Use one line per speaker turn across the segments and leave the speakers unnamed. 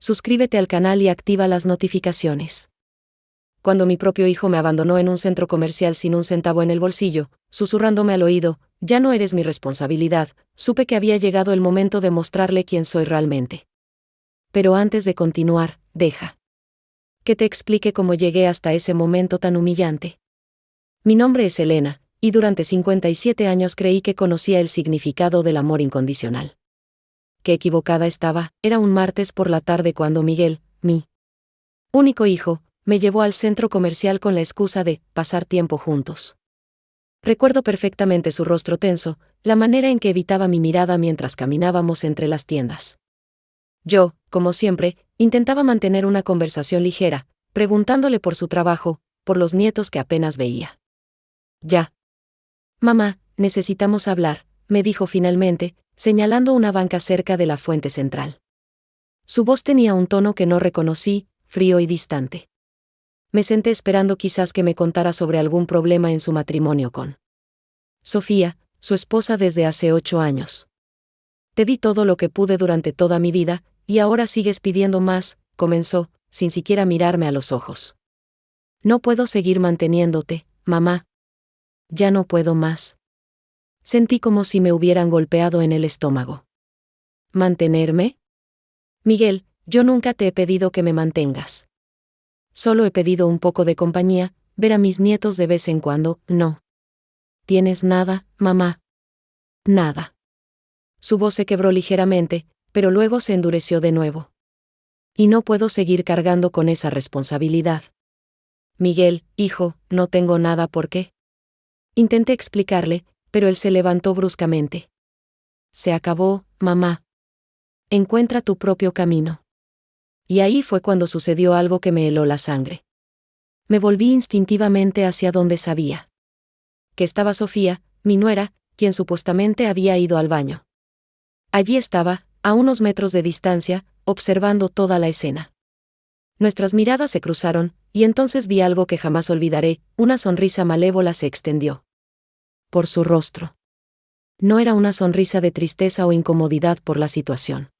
suscríbete al canal y activa las notificaciones. Cuando mi propio hijo me abandonó en un centro comercial sin un centavo en el bolsillo, susurrándome al oído, ya no eres mi responsabilidad, supe que había llegado el momento de mostrarle quién soy realmente. Pero antes de continuar, deja que te explique cómo llegué hasta ese momento tan humillante. Mi nombre es Elena, y durante 57 años creí que conocía el significado del amor incondicional. Qué equivocada estaba. Era un martes por la tarde cuando Miguel, mi único hijo, me llevó al centro comercial con la excusa de pasar tiempo juntos. Recuerdo perfectamente su rostro tenso, la manera en que evitaba mi mirada mientras caminábamos entre las tiendas. Yo, como siempre, intentaba mantener una conversación ligera, preguntándole por su trabajo, por los nietos que apenas veía. Ya. Mamá, necesitamos hablar, me dijo finalmente, señalando una banca cerca de la fuente central. Su voz tenía un tono que no reconocí, frío y distante. Me senté esperando quizás que me contara sobre algún problema en su matrimonio con Sofía, su esposa desde hace 8 años. Te di todo lo que pude durante toda mi vida, y ahora sigues pidiendo más, comenzó, sin siquiera mirarme a los ojos. No puedo seguir manteniéndote, mamá. Ya no puedo más. Sentí como si me hubieran golpeado en el estómago. ¿Mantenerme? Miguel, yo nunca te he pedido que me mantengas. Solo he pedido un poco de compañía, ver a mis nietos de vez en cuando. No. ¿Tienes nada, mamá? Nada. Su voz se quebró ligeramente, pero luego se endureció de nuevo. Y no puedo seguir cargando con esa responsabilidad. Miguel, hijo, no tengo nada por qué. Intenté explicarle, pero él se levantó bruscamente. Se acabó, mamá. Encuentra tu propio camino. Y ahí fue cuando sucedió algo que me heló la sangre. Me volví instintivamente hacia donde sabía que estaba Sofía, mi nuera, quien supuestamente había ido al baño. Allí estaba, a unos metros de distancia, observando toda la escena. Nuestras miradas se cruzaron, y entonces vi algo que jamás olvidaré, una sonrisa malévola se extendió por su rostro. No era una sonrisa de tristeza o incomodidad por la situación.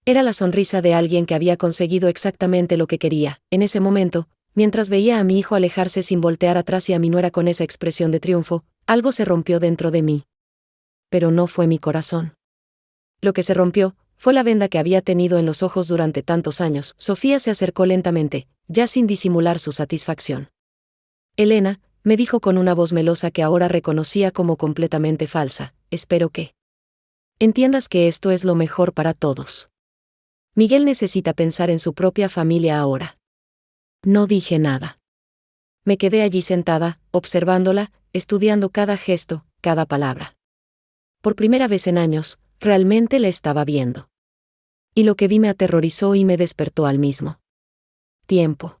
Era la sonrisa de alguien que había conseguido exactamente lo que quería. En ese momento, mientras veía a mi hijo alejarse sin voltear atrás y a mi nuera con esa expresión de triunfo, algo se rompió dentro de mí. Pero no fue mi corazón. Lo que se rompió fue la venda que había tenido en los ojos durante tantos años. Sofía se acercó lentamente, ya sin disimular su satisfacción. Elena, me dijo con una voz melosa que ahora reconocía como completamente falsa, espero que entiendas que esto es lo mejor para todos. Miguel necesita pensar en su propia familia ahora. No dije nada. Me quedé allí sentada, observándola, estudiando cada gesto, cada palabra. Por primera vez en años, realmente la estaba viendo. Y lo que vi me aterrorizó y me despertó al mismo tiempo.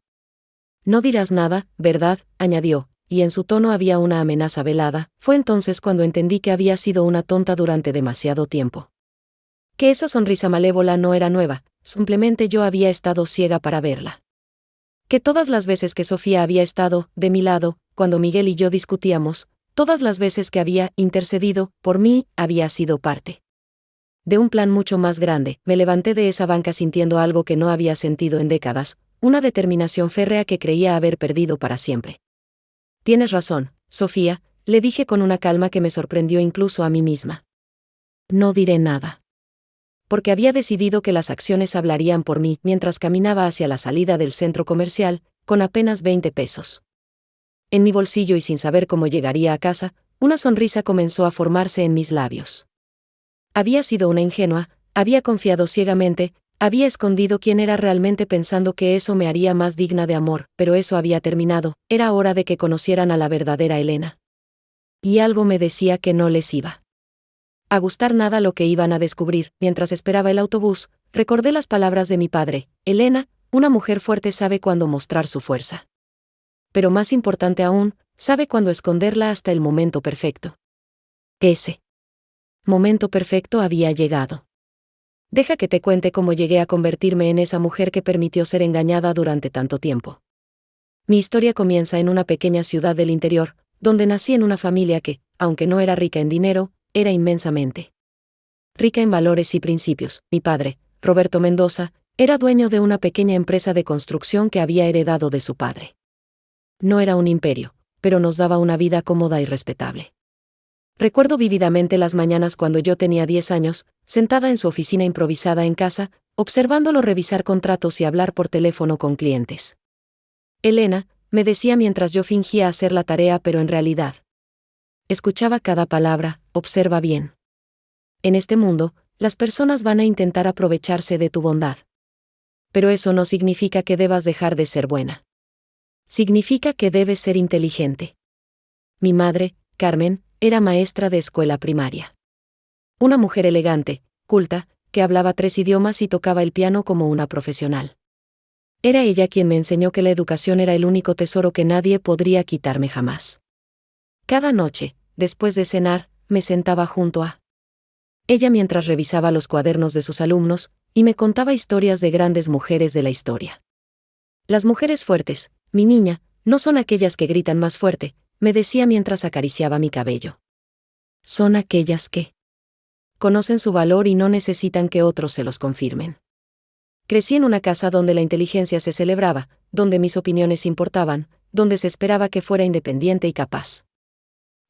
No dirás nada, ¿verdad?, añadió, y en su tono había una amenaza velada. Fue entonces cuando entendí que había sido una tonta durante demasiado tiempo. Que esa sonrisa malévola no era nueva, simplemente yo había estado ciega para verla. Que todas las veces que Sofía había estado de mi lado, cuando Miguel y yo discutíamos, todas las veces que había intercedido por mí, había sido parte de un plan mucho más grande. Me levanté de esa banca sintiendo algo que no había sentido en décadas, una determinación férrea que creía haber perdido para siempre. Tienes razón, Sofía, le dije con una calma que me sorprendió incluso a mí misma. No diré nada. Porque había decidido que las acciones hablarían por mí mientras caminaba hacia la salida del centro comercial, con apenas 20 pesos en mi bolsillo y sin saber cómo llegaría a casa, una sonrisa comenzó a formarse en mis labios. Había sido una ingenua, había confiado ciegamente, había escondido quién era realmente pensando que eso me haría más digna de amor, pero eso había terminado, era hora de que conocieran a la verdadera Elena. Y algo me decía que no les iba a gustar nada lo que iban a descubrir. Mientras esperaba el autobús, recordé las palabras de mi padre: Elena, una mujer fuerte sabe cuándo mostrar su fuerza. Pero más importante aún, sabe cuándo esconderla hasta el momento perfecto. Ese momento perfecto había llegado. Deja que te cuente cómo llegué a convertirme en esa mujer que permitió ser engañada durante tanto tiempo. Mi historia comienza en una pequeña ciudad del interior, donde nací en una familia que, aunque no era rica en dinero, era inmensamente rica en valores y principios. Mi padre, Roberto Mendoza, Era dueño de una pequeña empresa de construcción que había heredado de su padre. No era un imperio, pero nos daba una vida cómoda y respetable. Recuerdo vívidamente las mañanas cuando yo tenía 10 años, sentada en su oficina improvisada en casa, observándolo revisar contratos y hablar por teléfono con clientes. Elena, me decía mientras yo fingía hacer la tarea, pero en realidad escuchaba cada palabra, observa bien. En este mundo, las personas van a intentar aprovecharse de tu bondad. Pero eso no significa que debas dejar de ser buena. Significa que debes ser inteligente. Mi madre, Carmen, era maestra de escuela primaria. Una mujer elegante, culta, que hablaba 3 idiomas y tocaba el piano como una profesional. Era ella quien me enseñó que la educación era el único tesoro que nadie podría quitarme jamás. Cada noche, después de cenar, me sentaba junto a ella mientras revisaba los cuadernos de sus alumnos, y me contaba historias de grandes mujeres de la historia. Las mujeres fuertes, mi niña, no son aquellas que gritan más fuerte, me decía mientras acariciaba mi cabello. Son aquellas que conocen su valor y no necesitan que otros se los confirmen. Crecí en una casa donde la inteligencia se celebraba, donde mis opiniones importaban, donde se esperaba que fuera independiente y capaz.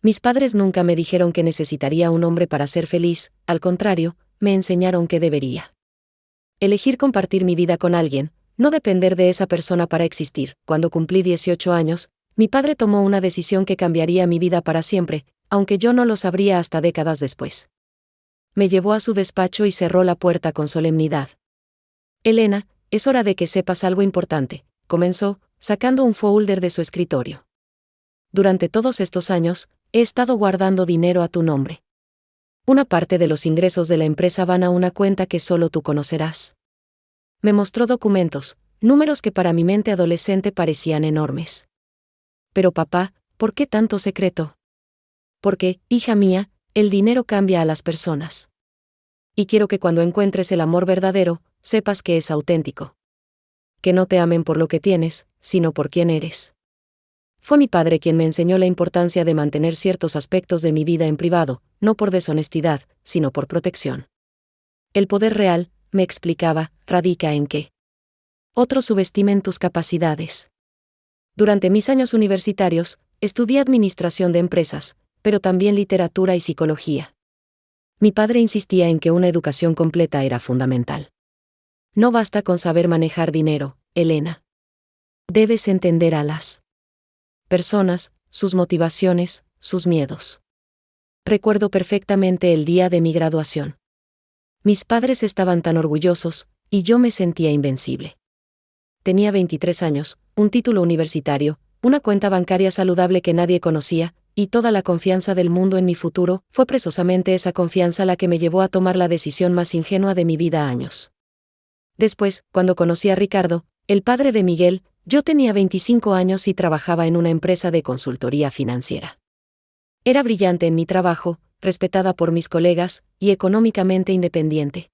Mis padres nunca me dijeron que necesitaría un hombre para ser feliz, al contrario, me enseñaron que debería elegir compartir mi vida con alguien, no depender de esa persona para existir. Cuando cumplí 18 años, mi padre tomó una decisión que cambiaría mi vida para siempre, aunque yo no lo sabría hasta décadas después. Me llevó a su despacho y cerró la puerta con solemnidad. Elena, es hora de que sepas algo importante, comenzó, sacando un folder de su escritorio. Durante todos estos años, he estado guardando dinero a tu nombre. Una parte de los ingresos de la empresa van a una cuenta que solo tú conocerás. Me mostró documentos, números que para mi mente adolescente parecían enormes. Pero papá, ¿por qué tanto secreto? Porque, hija mía, el dinero cambia a las personas. Y quiero que cuando encuentres el amor verdadero, sepas que es auténtico. Que no te amen por lo que tienes, sino por quién eres. Fue mi padre quien me enseñó la importancia de mantener ciertos aspectos de mi vida en privado, no por deshonestidad, sino por protección. El poder real, me explicaba, radica en que otros subestimen tus capacidades. Durante mis años universitarios, estudié administración de empresas, pero también literatura y psicología. Mi padre insistía en que una educación completa era fundamental. No basta con saber manejar dinero, Elena. Debes entender a las personas, sus motivaciones, sus miedos. Recuerdo perfectamente el día de mi graduación. Mis padres estaban tan orgullosos, y yo me sentía invencible. Tenía 23 años, un título universitario, una cuenta bancaria saludable que nadie conocía, y toda la confianza del mundo en mi futuro. Fue precisamente esa confianza la que me llevó a tomar la decisión más ingenua de mi vida años. Después, cuando conocí a Ricardo, el padre de Miguel, yo tenía 25 años y trabajaba en una empresa de consultoría financiera. Era brillante en mi trabajo, respetada por mis colegas, y económicamente independiente.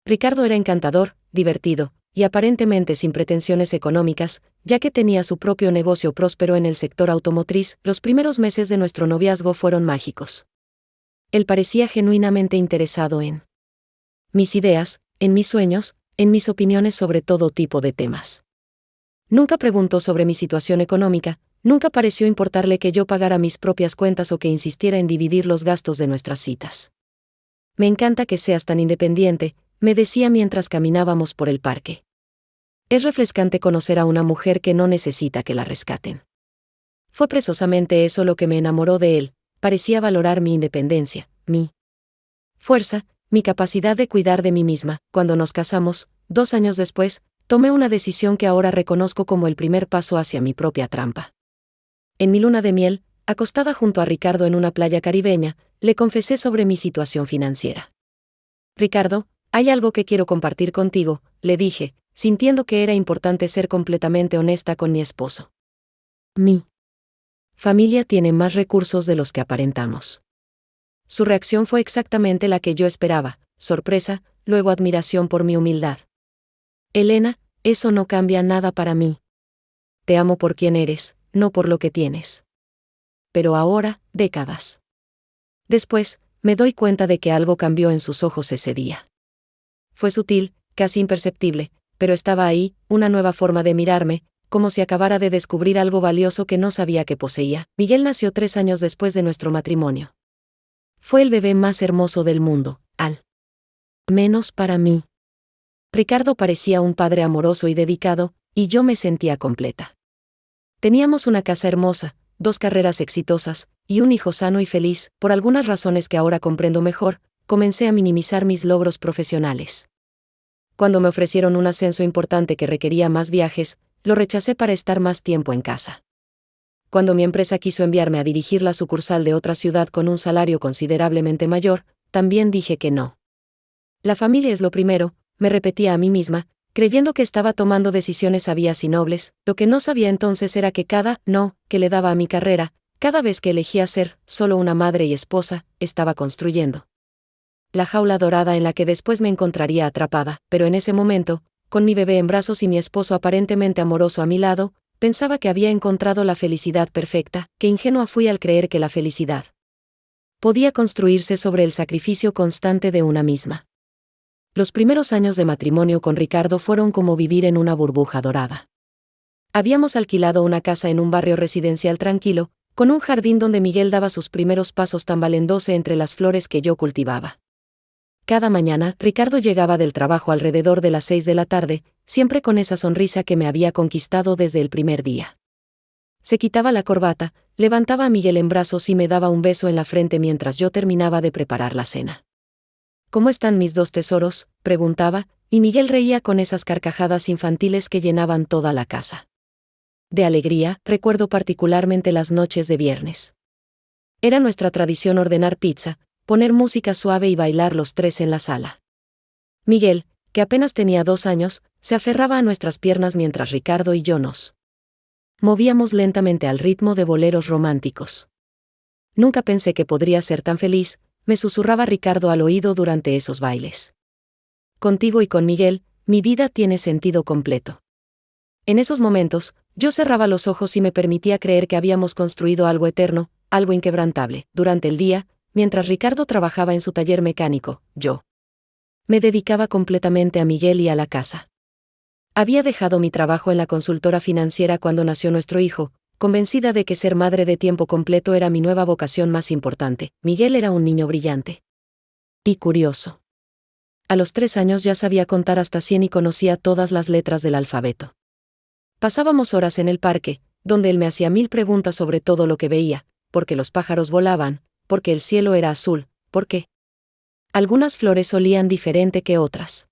Ricardo era encantador, divertido, y aparentemente sin pretensiones económicas, ya que tenía su propio negocio próspero en el sector automotriz. Los primeros meses de nuestro noviazgo fueron mágicos. Él parecía genuinamente interesado en mis ideas, en mis sueños, en mis opiniones sobre todo tipo de temas. Nunca preguntó sobre mi situación económica, nunca pareció importarle que yo pagara mis propias cuentas o que insistiera en dividir los gastos de nuestras citas. Me encanta que seas tan independiente, me decía mientras caminábamos por el parque. Es refrescante conocer a una mujer que no necesita que la rescaten. Fue precisamente eso lo que me enamoró de él, parecía valorar mi independencia, mi fuerza, mi capacidad de cuidar de mí misma. Cuando nos casamos, 2 años después, tomé una decisión que ahora reconozco como el primer paso hacia mi propia trampa. En mi luna de miel, acostada junto a Ricardo en una playa caribeña, le confesé sobre mi situación financiera. Ricardo, hay algo que quiero compartir contigo, le dije, sintiendo que era importante ser completamente honesta con mi esposo. Mi familia tiene más recursos de los que aparentamos. Su reacción fue exactamente la que yo esperaba, sorpresa, luego admiración por mi humildad. Elena, eso no cambia nada para mí. Te amo por quien eres, no por lo que tienes. Pero ahora, décadas después, me doy cuenta de que algo cambió en sus ojos ese día. Fue sutil, casi imperceptible, pero estaba ahí, una nueva forma de mirarme, como si acabara de descubrir algo valioso que no sabía que poseía. Miguel nació 3 años después de nuestro matrimonio. Fue el bebé más hermoso del mundo, al menos para mí. Ricardo parecía un padre amoroso y dedicado, y yo me sentía completa. Teníamos una casa hermosa, 2 carreras exitosas, y un hijo sano y feliz. Por algunas razones que ahora comprendo mejor, comencé a minimizar mis logros profesionales. Cuando me ofrecieron un ascenso importante que requería más viajes, lo rechacé para estar más tiempo en casa. Cuando mi empresa quiso enviarme a dirigir la sucursal de otra ciudad con un salario considerablemente mayor, también dije que no. La familia es lo primero, me repetía a mí misma, creyendo que estaba tomando decisiones sabias y nobles. Lo que no sabía entonces era que cada no que le daba a mi carrera, cada vez que elegía ser solo una madre y esposa, estaba construyendo la jaula dorada en la que después me encontraría atrapada. Pero en ese momento, con mi bebé en brazos y mi esposo aparentemente amoroso a mi lado, pensaba que había encontrado la felicidad perfecta. Qué ingenua fui al creer que la felicidad podía construirse sobre el sacrificio constante de una misma. Los primeros años de matrimonio con Ricardo fueron como vivir en una burbuja dorada. Habíamos alquilado una casa en un barrio residencial tranquilo, con un jardín donde Miguel daba sus primeros pasos tambaleándose entre las flores que yo cultivaba. Cada mañana, Ricardo llegaba del trabajo alrededor de las 6 de la tarde, siempre con esa sonrisa que me había conquistado desde el primer día. Se quitaba la corbata, levantaba a Miguel en brazos y me daba un beso en la frente mientras yo terminaba de preparar la cena. ¿Cómo están mis 2 tesoros?, preguntaba, y Miguel reía con esas carcajadas infantiles que llenaban toda la casa. De alegría, recuerdo particularmente las noches de viernes. Era nuestra tradición ordenar pizza, poner música suave y bailar los 3 en la sala. Miguel, que apenas tenía 2 años, se aferraba a nuestras piernas mientras Ricardo y yo nos movíamos lentamente al ritmo de boleros románticos. Nunca pensé que podría ser tan feliz, me susurraba Ricardo al oído durante esos bailes. Contigo y con Miguel, mi vida tiene sentido completo. En esos momentos, yo cerraba los ojos y me permitía creer que habíamos construido algo eterno, algo inquebrantable. Durante el día, mientras Ricardo trabajaba en su taller mecánico, yo me dedicaba completamente a Miguel y a la casa. Había dejado mi trabajo en la consultora financiera cuando nació nuestro hijo, convencida de que ser madre de tiempo completo era mi nueva vocación más importante. Miguel era un niño brillante y curioso. A los 3 años ya sabía contar hasta 100 y conocía todas las letras del alfabeto. Pasábamos horas en el parque, donde él me hacía 1000 preguntas sobre todo lo que veía: por qué los pájaros volaban, por qué el cielo era azul, por qué algunas flores olían diferente que otras.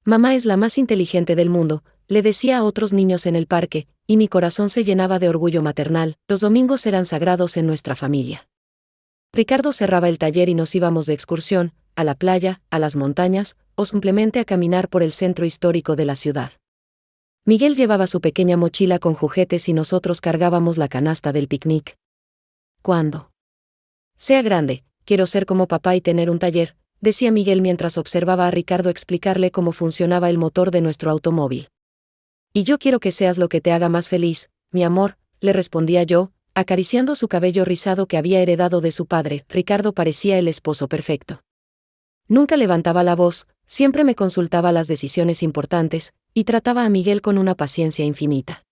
Mamá es la más inteligente del mundo, le decía a otros niños en el parque, y mi corazón se llenaba de orgullo maternal. Los domingos eran sagrados en nuestra familia. Ricardo cerraba el taller y nos íbamos de excursión, a la playa, a las montañas, o simplemente a caminar por el centro histórico de la ciudad. Miguel llevaba su pequeña mochila con juguetes y nosotros cargábamos la canasta del picnic. Cuando sea grande, quiero ser como papá y tener un taller, decía Miguel mientras observaba a Ricardo explicarle cómo funcionaba el motor de nuestro automóvil. Y yo quiero que seas lo que te haga más feliz, mi amor, le respondía yo, acariciando su cabello rizado que había heredado de su padre. Ricardo parecía el esposo perfecto. Nunca levantaba la voz, siempre me consultaba las decisiones importantes, y trataba a Miguel con una paciencia infinita.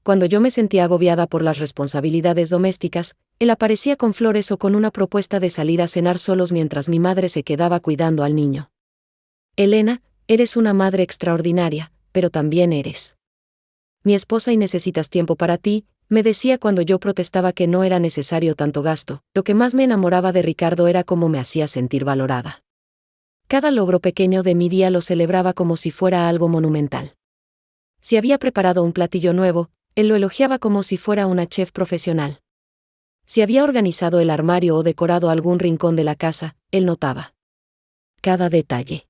Cuando yo me sentía agobiada por las responsabilidades domésticas, él aparecía con flores o con una propuesta de salir a cenar solos mientras mi madre se quedaba cuidando al niño. Elena, eres una madre extraordinaria, pero también eres mi esposa y necesitas tiempo para ti, me decía cuando yo protestaba que no era necesario tanto gasto. Lo que más me enamoraba de Ricardo era cómo me hacía sentir valorada. Cada logro pequeño de mi día lo celebraba como si fuera algo monumental. Si había preparado un platillo nuevo, él lo elogiaba como si fuera una chef profesional. Si había organizado el armario o decorado algún rincón de la casa, él notaba cada detalle.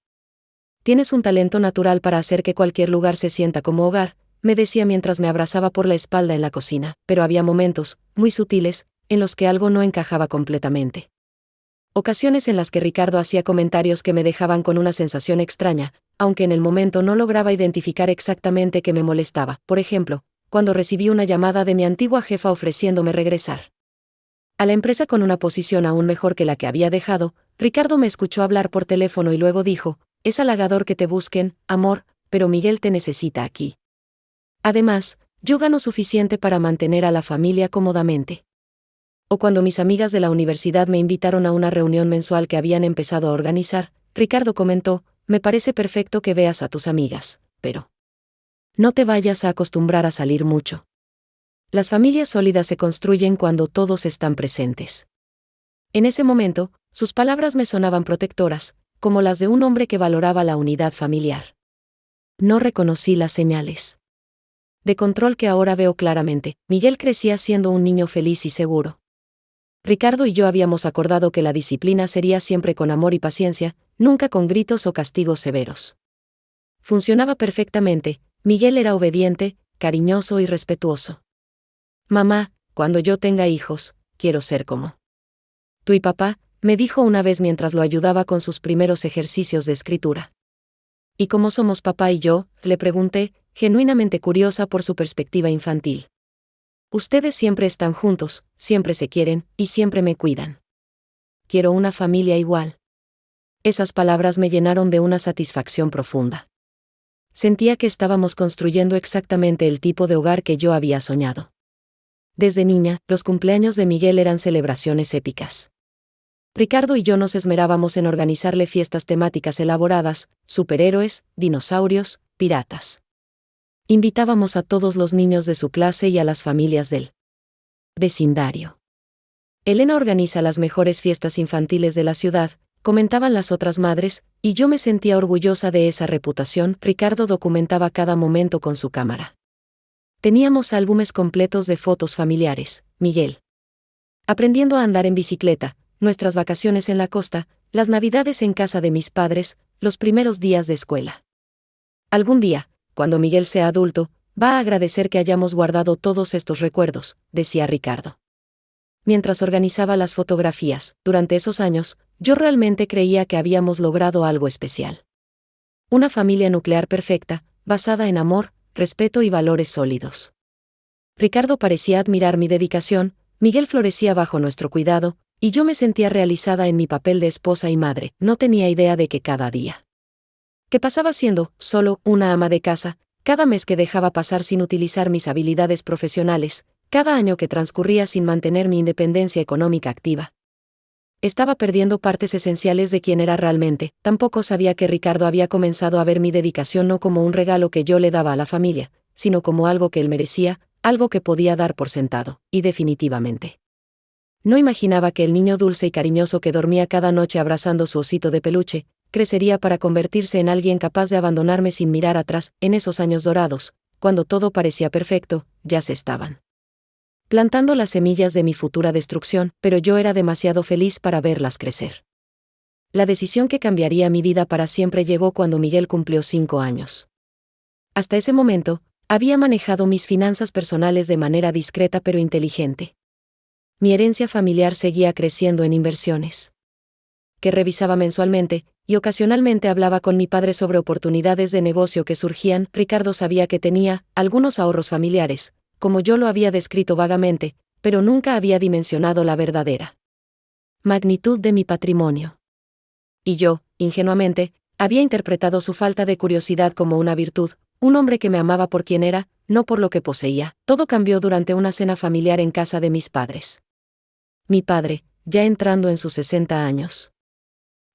Tienes un talento natural para hacer que cualquier lugar se sienta como hogar, me decía mientras me abrazaba por la espalda en la cocina, pero había momentos, muy sutiles, en los que algo no encajaba completamente. Ocasiones en las que Ricardo hacía comentarios que me dejaban con una sensación extraña, aunque en el momento no lograba identificar exactamente qué me molestaba. Por ejemplo, cuando recibí una llamada de mi antigua jefa ofreciéndome regresar a la empresa con una posición aún mejor que la que había dejado, Ricardo me escuchó hablar por teléfono y luego dijo: Es halagador que te busquen, amor, pero Miguel te necesita aquí. Además, yo gano suficiente para mantener a la familia cómodamente. O cuando mis amigas de la universidad me invitaron a una reunión mensual que habían empezado a organizar, Ricardo comentó, me parece perfecto que veas a tus amigas, pero no te vayas a acostumbrar a salir mucho. Las familias sólidas se construyen cuando todos están presentes. En ese momento, sus palabras me sonaban protectoras, como las de un hombre que valoraba la unidad familiar. No reconocí las señales de control que ahora veo claramente. Miguel crecía siendo un niño feliz y seguro. Ricardo y yo habíamos acordado que la disciplina sería siempre con amor y paciencia, nunca con gritos o castigos severos. Funcionaba perfectamente, Miguel era obediente, cariñoso y respetuoso. Mamá, cuando yo tenga hijos, quiero ser como tú y papá, me dijo una vez mientras lo ayudaba con sus primeros ejercicios de escritura. ¿Y cómo somos papá y yo?, le pregunté, genuinamente curiosa por su perspectiva infantil. Ustedes siempre están juntos, siempre se quieren, y siempre me cuidan. Quiero una familia igual. Esas palabras me llenaron de una satisfacción profunda. Sentía que estábamos construyendo exactamente el tipo de hogar que yo había soñado. Desde niña, los cumpleaños de Miguel eran celebraciones épicas. Ricardo y yo nos esmerábamos en organizarle fiestas temáticas elaboradas, superhéroes, dinosaurios, piratas. Invitábamos a todos los niños de su clase y a las familias del vecindario. Elena organiza las mejores fiestas infantiles de la ciudad, comentaban las otras madres, y yo me sentía orgullosa de esa reputación. Ricardo documentaba cada momento con su cámara. Teníamos álbumes completos de fotos familiares, Miguel aprendiendo a andar en bicicleta, nuestras vacaciones en la costa, las navidades en casa de mis padres, los primeros días de escuela. Algún día, cuando Miguel sea adulto, va a agradecer que hayamos guardado todos estos recuerdos, decía Ricardo. Mientras organizaba las fotografías, durante esos años, yo realmente creía que habíamos logrado algo especial. Una familia nuclear perfecta, basada en amor, respeto y valores sólidos. Ricardo parecía admirar mi dedicación, Miguel florecía bajo nuestro cuidado, y yo me sentía realizada en mi papel de esposa y madre. No tenía idea de que cada día que pasaba siendo, solo, una ama de casa, cada mes que dejaba pasar sin utilizar mis habilidades profesionales, cada año que transcurría sin mantener mi independencia económica activa. Estaba perdiendo partes esenciales de quién era realmente. Tampoco sabía que Ricardo había comenzado a ver mi dedicación no como un regalo que yo le daba a la familia, sino como algo que él merecía, algo que podía dar por sentado, y definitivamente. No imaginaba que el niño dulce y cariñoso que dormía cada noche abrazando su osito de peluche, crecería para convertirse en alguien capaz de abandonarme sin mirar atrás. En esos años dorados, cuando todo parecía perfecto, ya se estaban plantando las semillas de mi futura destrucción, pero yo era demasiado feliz para verlas crecer. La decisión que cambiaría mi vida para siempre llegó cuando Miguel cumplió 5 años. Hasta ese momento, había manejado mis finanzas personales de manera discreta pero inteligente. Mi herencia familiar seguía creciendo en inversiones que revisaba mensualmente, y ocasionalmente hablaba con mi padre sobre oportunidades de negocio que surgían. Ricardo sabía que tenía algunos ahorros familiares, como yo lo había descrito vagamente, pero nunca había dimensionado la verdadera magnitud de mi patrimonio. Y yo, ingenuamente, había interpretado su falta de curiosidad como una virtud, un hombre que me amaba por quien era, no por lo que poseía. Todo cambió durante una cena familiar en casa de mis padres. Mi padre, ya entrando en sus 60 años,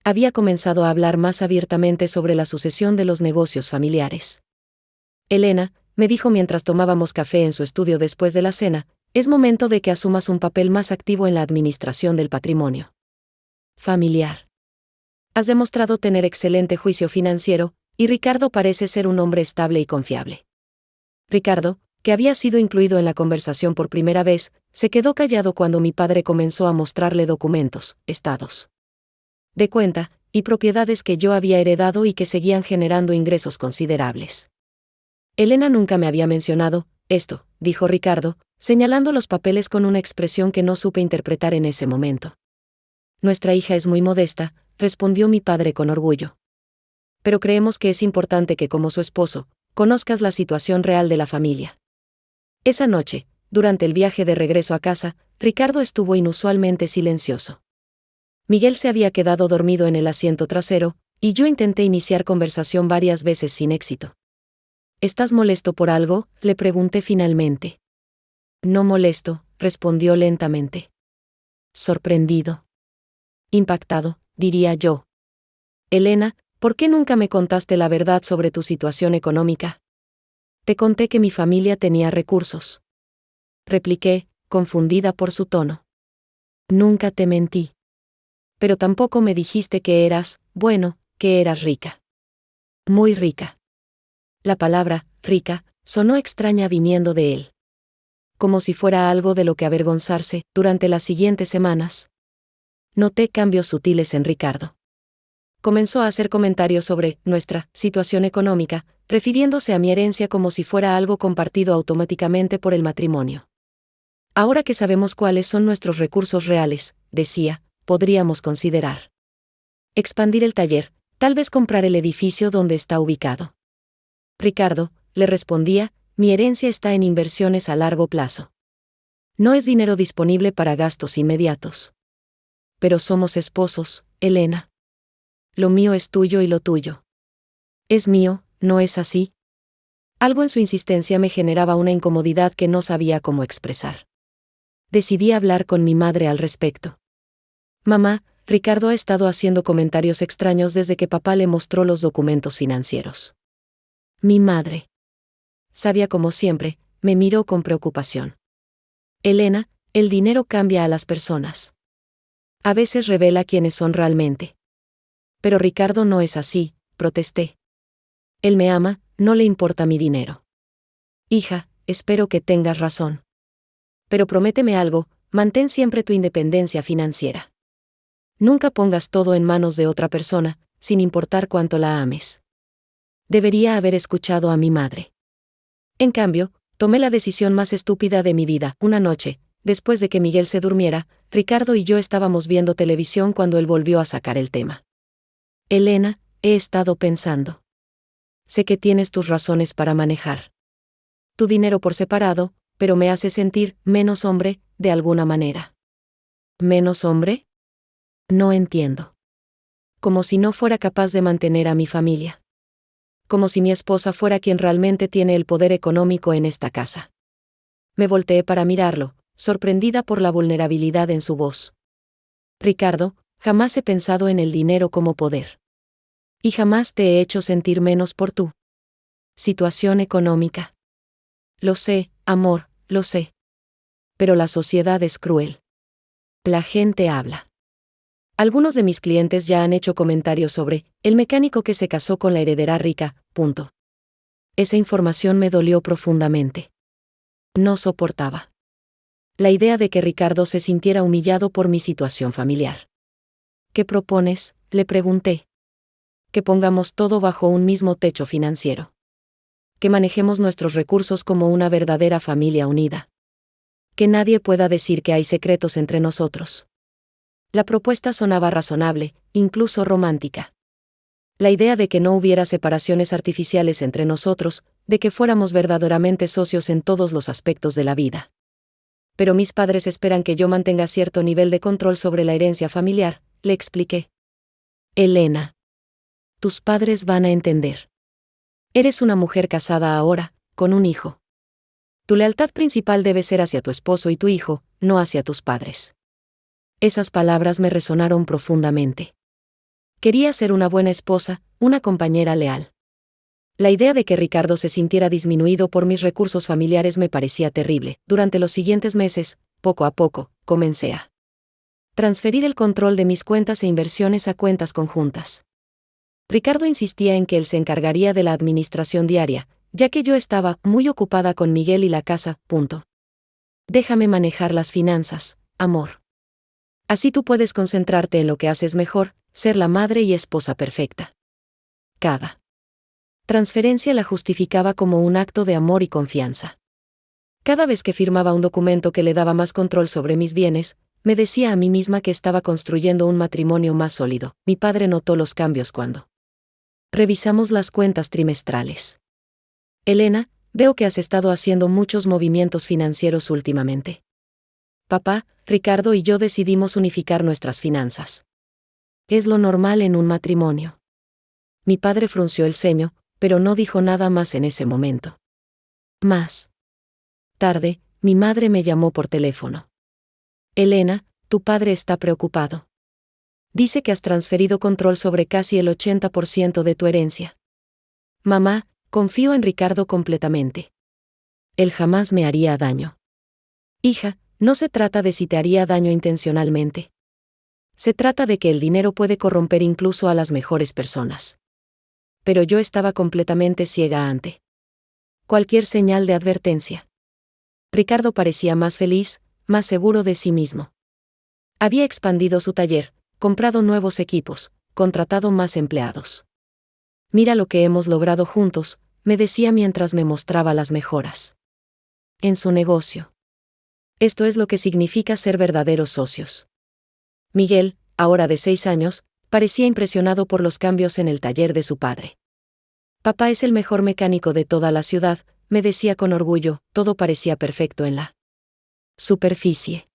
había comenzado a hablar más abiertamente sobre la sucesión de los negocios familiares. Elena, me dijo mientras tomábamos café en su estudio después de la cena, es momento de que asumas un papel más activo en la administración del patrimonio familiar. Has demostrado tener excelente juicio financiero, y Ricardo parece ser un hombre estable y confiable. Ricardo, que había sido incluido en la conversación por primera vez, se quedó callado cuando mi padre comenzó a mostrarle documentos, estados de cuenta, y propiedades que yo había heredado y que seguían generando ingresos considerables. Elena nunca me había mencionado esto, dijo Ricardo, señalando los papeles con una expresión que no supe interpretar en ese momento. Nuestra hija es muy modesta, respondió mi padre con orgullo. Pero creemos que es importante que, como su esposo, conozcas la situación real de la familia. Esa noche, durante el viaje de regreso a casa, Ricardo estuvo inusualmente silencioso. Miguel se había quedado dormido en el asiento trasero, Y yo intenté iniciar conversación varias veces sin éxito. ¿Estás molesto por algo?, le pregunté finalmente. No molesto, respondió lentamente. Sorprendido. Impactado, diría yo. Elena, ¿por qué nunca me contaste la verdad sobre tu situación económica? Te conté que mi familia tenía recursos. Repliqué, confundida por su tono. Nunca te mentí. Pero tampoco me dijiste que eras, bueno, que eras rica. Muy rica. La palabra, rica, sonó extraña viniendo de él. Como si fuera algo de lo que avergonzarse. Durante las siguientes semanas, noté cambios sutiles en Ricardo. Comenzó a hacer comentarios sobre nuestra situación económica, refiriéndose a mi herencia como si fuera algo compartido automáticamente por el matrimonio. Ahora que sabemos cuáles son nuestros recursos reales, decía, podríamos considerar expandir el taller, tal vez comprar el edificio donde está ubicado. Ricardo, le respondía, mi herencia está en inversiones a largo plazo. No es dinero disponible para gastos inmediatos. Pero somos esposos, Elena. Lo mío es tuyo y lo tuyo es mío, ¿no es así? Algo en su insistencia me generaba una incomodidad que no sabía cómo expresar. Decidí hablar con mi madre al respecto. Mamá, Ricardo ha estado haciendo comentarios extraños desde que papá le mostró los documentos financieros. Mi madre, sabia como siempre, me miró con preocupación. Elena, el dinero cambia a las personas. A veces revela quiénes son realmente. Pero Ricardo no es así, protesté. Él me ama, no le importa mi dinero. Hija, espero que tengas razón. Pero prométeme algo, mantén siempre tu independencia financiera. Nunca pongas todo en manos de otra persona, sin importar cuánto la ames. Debería haber escuchado a mi madre. En cambio, tomé la decisión más estúpida de mi vida. Una noche, después de que Miguel se durmiera, Ricardo y yo estábamos viendo televisión cuando él volvió a sacar el tema. Elena, he estado pensando. Sé que tienes tus razones para manejar tu dinero por separado, pero me hace sentir menos hombre, de alguna manera. ¿Menos hombre? No entiendo. Como si no fuera capaz de mantener a mi familia. Como si mi esposa fuera quien realmente tiene el poder económico en esta casa. Me volteé para mirarlo, sorprendida por la vulnerabilidad en su voz. Ricardo, jamás he pensado en el dinero como poder. Y jamás te he hecho sentir menos por tu situación económica. Lo sé, amor, lo sé. Pero la sociedad es cruel. La gente habla. Algunos de mis clientes ya han hecho comentarios sobre el mecánico que se casó con la heredera rica, punto. Esa información me dolió profundamente. No soportaba la idea de que Ricardo se sintiera humillado por mi situación familiar. ¿Qué propones?, le pregunté. Que pongamos todo bajo un mismo techo financiero. Que manejemos nuestros recursos como una verdadera familia unida. Que nadie pueda decir que hay secretos entre nosotros. La propuesta sonaba razonable, incluso romántica. La idea de que no hubiera separaciones artificiales entre nosotros, de que fuéramos verdaderamente socios en todos los aspectos de la vida. Pero mis padres esperan que yo mantenga cierto nivel de control sobre la herencia familiar, le expliqué. Elena. Tus padres van a entender. Eres una mujer casada ahora, con un hijo. Tu lealtad principal debe ser hacia tu esposo y tu hijo, no hacia tus padres. Esas palabras me resonaron profundamente. Quería ser una buena esposa, una compañera leal. La idea de que Ricardo se sintiera disminuido por mis recursos familiares me parecía terrible. Durante los siguientes meses, poco a poco, comencé a transferir el control de mis cuentas e inversiones a cuentas conjuntas. Ricardo insistía en que él se encargaría de la administración diaria, ya que yo estaba muy ocupada con Miguel y la casa, punto. Déjame manejar las finanzas, amor. Así tú puedes concentrarte en lo que haces mejor, ser la madre y esposa perfecta. Cada transferencia la justificaba como un acto de amor y confianza. Cada vez que firmaba un documento que le daba más control sobre mis bienes, me decía a mí misma que estaba construyendo un matrimonio más sólido. Mi padre notó los cambios cuando revisamos las cuentas trimestrales. Elena, veo que has estado haciendo muchos movimientos financieros últimamente. Papá, Ricardo y yo decidimos unificar nuestras finanzas. Es lo normal en un matrimonio. Mi padre frunció el ceño, pero no dijo nada más en ese momento. Más tarde, mi madre me llamó por teléfono. Elena, tu padre está preocupado. Dice que has transferido control sobre casi el 80% de tu herencia. Mamá, confío en Ricardo completamente. Él jamás me haría daño. Hija, no se trata de si te haría daño intencionalmente. Se trata de que el dinero puede corromper incluso a las mejores personas. Pero yo estaba completamente ciega ante cualquier señal de advertencia. Ricardo parecía más feliz, más seguro de sí mismo. Había expandido su taller, comprado nuevos equipos, contratado más empleados. Mira lo que hemos logrado juntos, me decía mientras me mostraba las mejoras en su negocio. Esto es lo que significa ser verdaderos socios. Miguel, ahora de 6 años, parecía impresionado por los cambios en el taller de su padre. Papá es el mejor mecánico de toda la ciudad, me decía con orgullo, todo parecía perfecto en la superficie.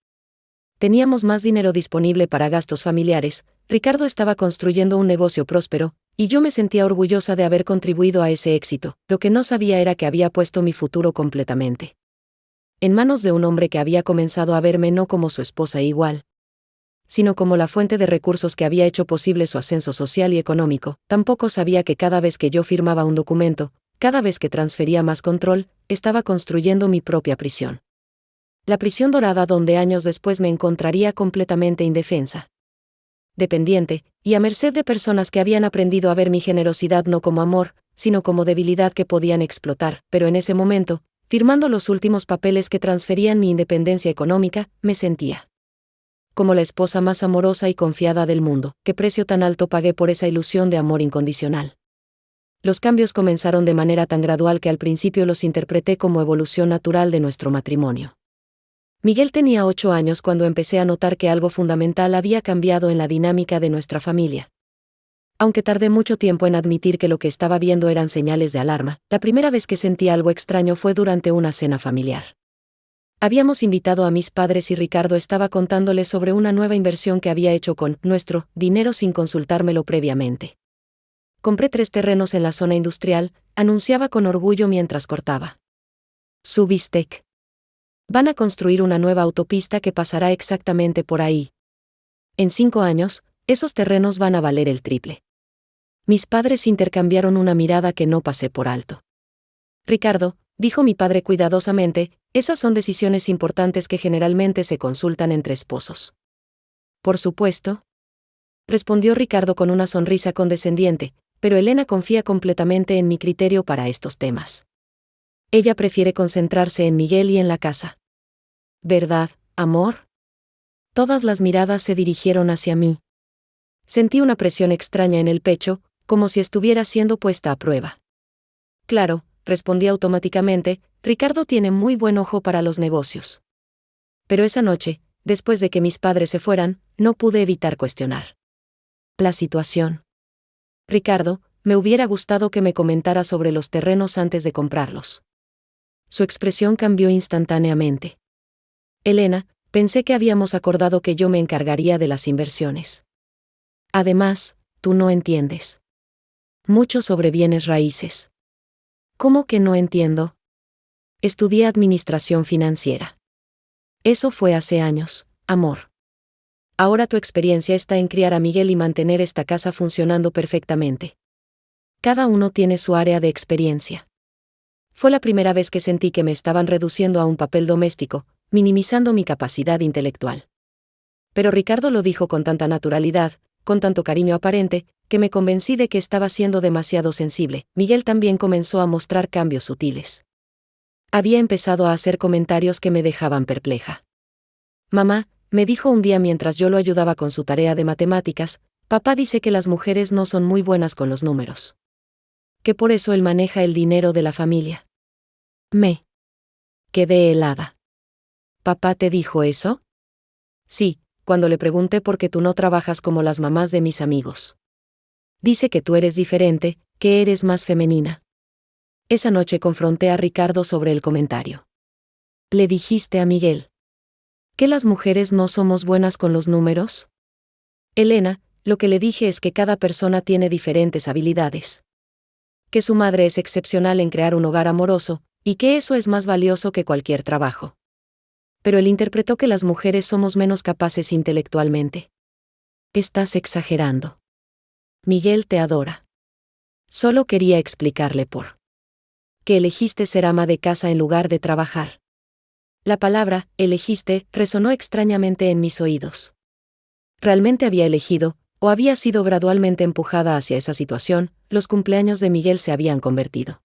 Teníamos más dinero disponible para gastos familiares, Ricardo estaba construyendo un negocio próspero, y yo me sentía orgullosa de haber contribuido a ese éxito. Lo que no sabía era que había puesto mi futuro completamente en manos de un hombre que había comenzado a verme no como su esposa igual, sino como la fuente de recursos que había hecho posible su ascenso social y económico. Tampoco sabía que cada vez que yo firmaba un documento, cada vez que transfería más control, estaba construyendo mi propia prisión. La prisión dorada donde años después me encontraría completamente indefensa, dependiente, y a merced de personas que habían aprendido a ver mi generosidad no como amor, sino como debilidad que podían explotar. Pero en ese momento, firmando los últimos papeles que transferían mi independencia económica, me sentía como la esposa más amorosa y confiada del mundo. ¿Qué precio tan alto pagué por esa ilusión de amor incondicional? Los cambios comenzaron de manera tan gradual que al principio los interpreté como evolución natural de nuestro matrimonio. Miguel tenía 8 años cuando empecé a notar que algo fundamental había cambiado en la dinámica de nuestra familia. Aunque tardé mucho tiempo en admitir que lo que estaba viendo eran señales de alarma, la primera vez que sentí algo extraño fue durante una cena familiar. Habíamos invitado a mis padres y Ricardo estaba contándoles sobre una nueva inversión que había hecho con nuestro dinero sin consultármelo previamente. Compré 3 terrenos en la zona industrial, anunciaba con orgullo mientras cortaba su bistec. Van a construir una nueva autopista que pasará exactamente por ahí. En 5 años, esos terrenos van a valer el triple. Mis padres intercambiaron una mirada que no pasé por alto. Ricardo, dijo mi padre cuidadosamente, esas son decisiones importantes que generalmente se consultan entre esposos. Por supuesto, respondió Ricardo con una sonrisa condescendiente, pero Elena confía completamente en mi criterio para estos temas. Ella prefiere concentrarse en Miguel y en la casa. ¿Verdad, amor? Todas las miradas se dirigieron hacia mí. Sentí una presión extraña en el pecho, como si estuviera siendo puesta a prueba. Claro, respondí automáticamente, Ricardo tiene muy buen ojo para los negocios. Pero esa noche, después de que mis padres se fueran, no pude evitar cuestionar la situación. Ricardo, me hubiera gustado que me comentara sobre los terrenos antes de comprarlos. Su expresión cambió instantáneamente. Elena, pensé que habíamos acordado que yo me encargaría de las inversiones. Además, tú no entiendes mucho sobre bienes raíces. ¿Cómo que no entiendo? Estudié administración financiera. Eso fue hace años, amor. Ahora tu experiencia está en criar a Miguel y mantener esta casa funcionando perfectamente. Cada uno tiene su área de experiencia. Fue la primera vez que sentí que me estaban reduciendo a un papel doméstico, minimizando mi capacidad intelectual. Pero Ricardo lo dijo con tanta naturalidad, con tanto cariño aparente, que me convencí de que estaba siendo demasiado sensible. Miguel también comenzó a mostrar cambios sutiles. Había empezado a hacer comentarios que me dejaban perpleja. Mamá, me dijo un día mientras yo lo ayudaba con su tarea de matemáticas, papá dice que las mujeres no son muy buenas con los números. Que por eso él maneja el dinero de la familia. Me quedé helada. ¿Papá te dijo eso? Sí, cuando le pregunté por qué tú no trabajas como las mamás de mis amigos. Dice que tú eres diferente, que eres más femenina. Esa noche confronté a Ricardo sobre el comentario. ¿Le dijiste a Miguel que las mujeres no somos buenas con los números? Elena, lo que le dije es que cada persona tiene diferentes habilidades. Que su madre es excepcional en crear un hogar amoroso, y que eso es más valioso que cualquier trabajo. Pero él interpretó que las mujeres somos menos capaces intelectualmente. Estás exagerando. Miguel te adora. Solo quería explicarle por qué elegiste ser ama de casa en lugar de trabajar. La palabra, elegiste, resonó extrañamente en mis oídos. Realmente había elegido, o había sido gradualmente empujada hacia esa situación. Los cumpleaños de Miguel se habían convertido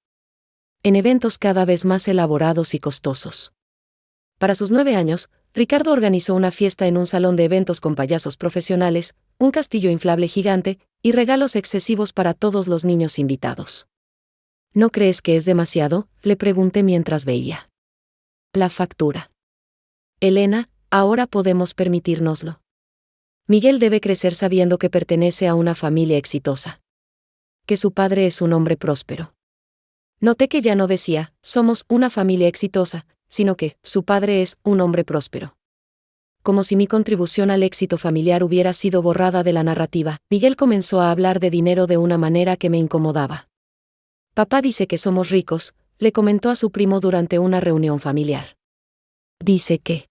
en eventos cada vez más elaborados y costosos. Para sus 9 años, Ricardo organizó una fiesta en un salón de eventos con payasos profesionales, un castillo inflable gigante, y regalos excesivos para todos los niños invitados. ¿No crees que es demasiado?, le pregunté mientras veía la factura. Elena, ahora podemos permitírnoslo. Miguel debe crecer sabiendo que pertenece a una familia exitosa. Que su padre es un hombre próspero. Noté que ya no decía, somos una familia exitosa, sino que, su padre es un hombre próspero. Como si mi contribución al éxito familiar hubiera sido borrada de la narrativa, Miguel comenzó a hablar de dinero de una manera que me incomodaba. Papá dice que somos ricos, le comentó a su primo durante una reunión familiar. Dice que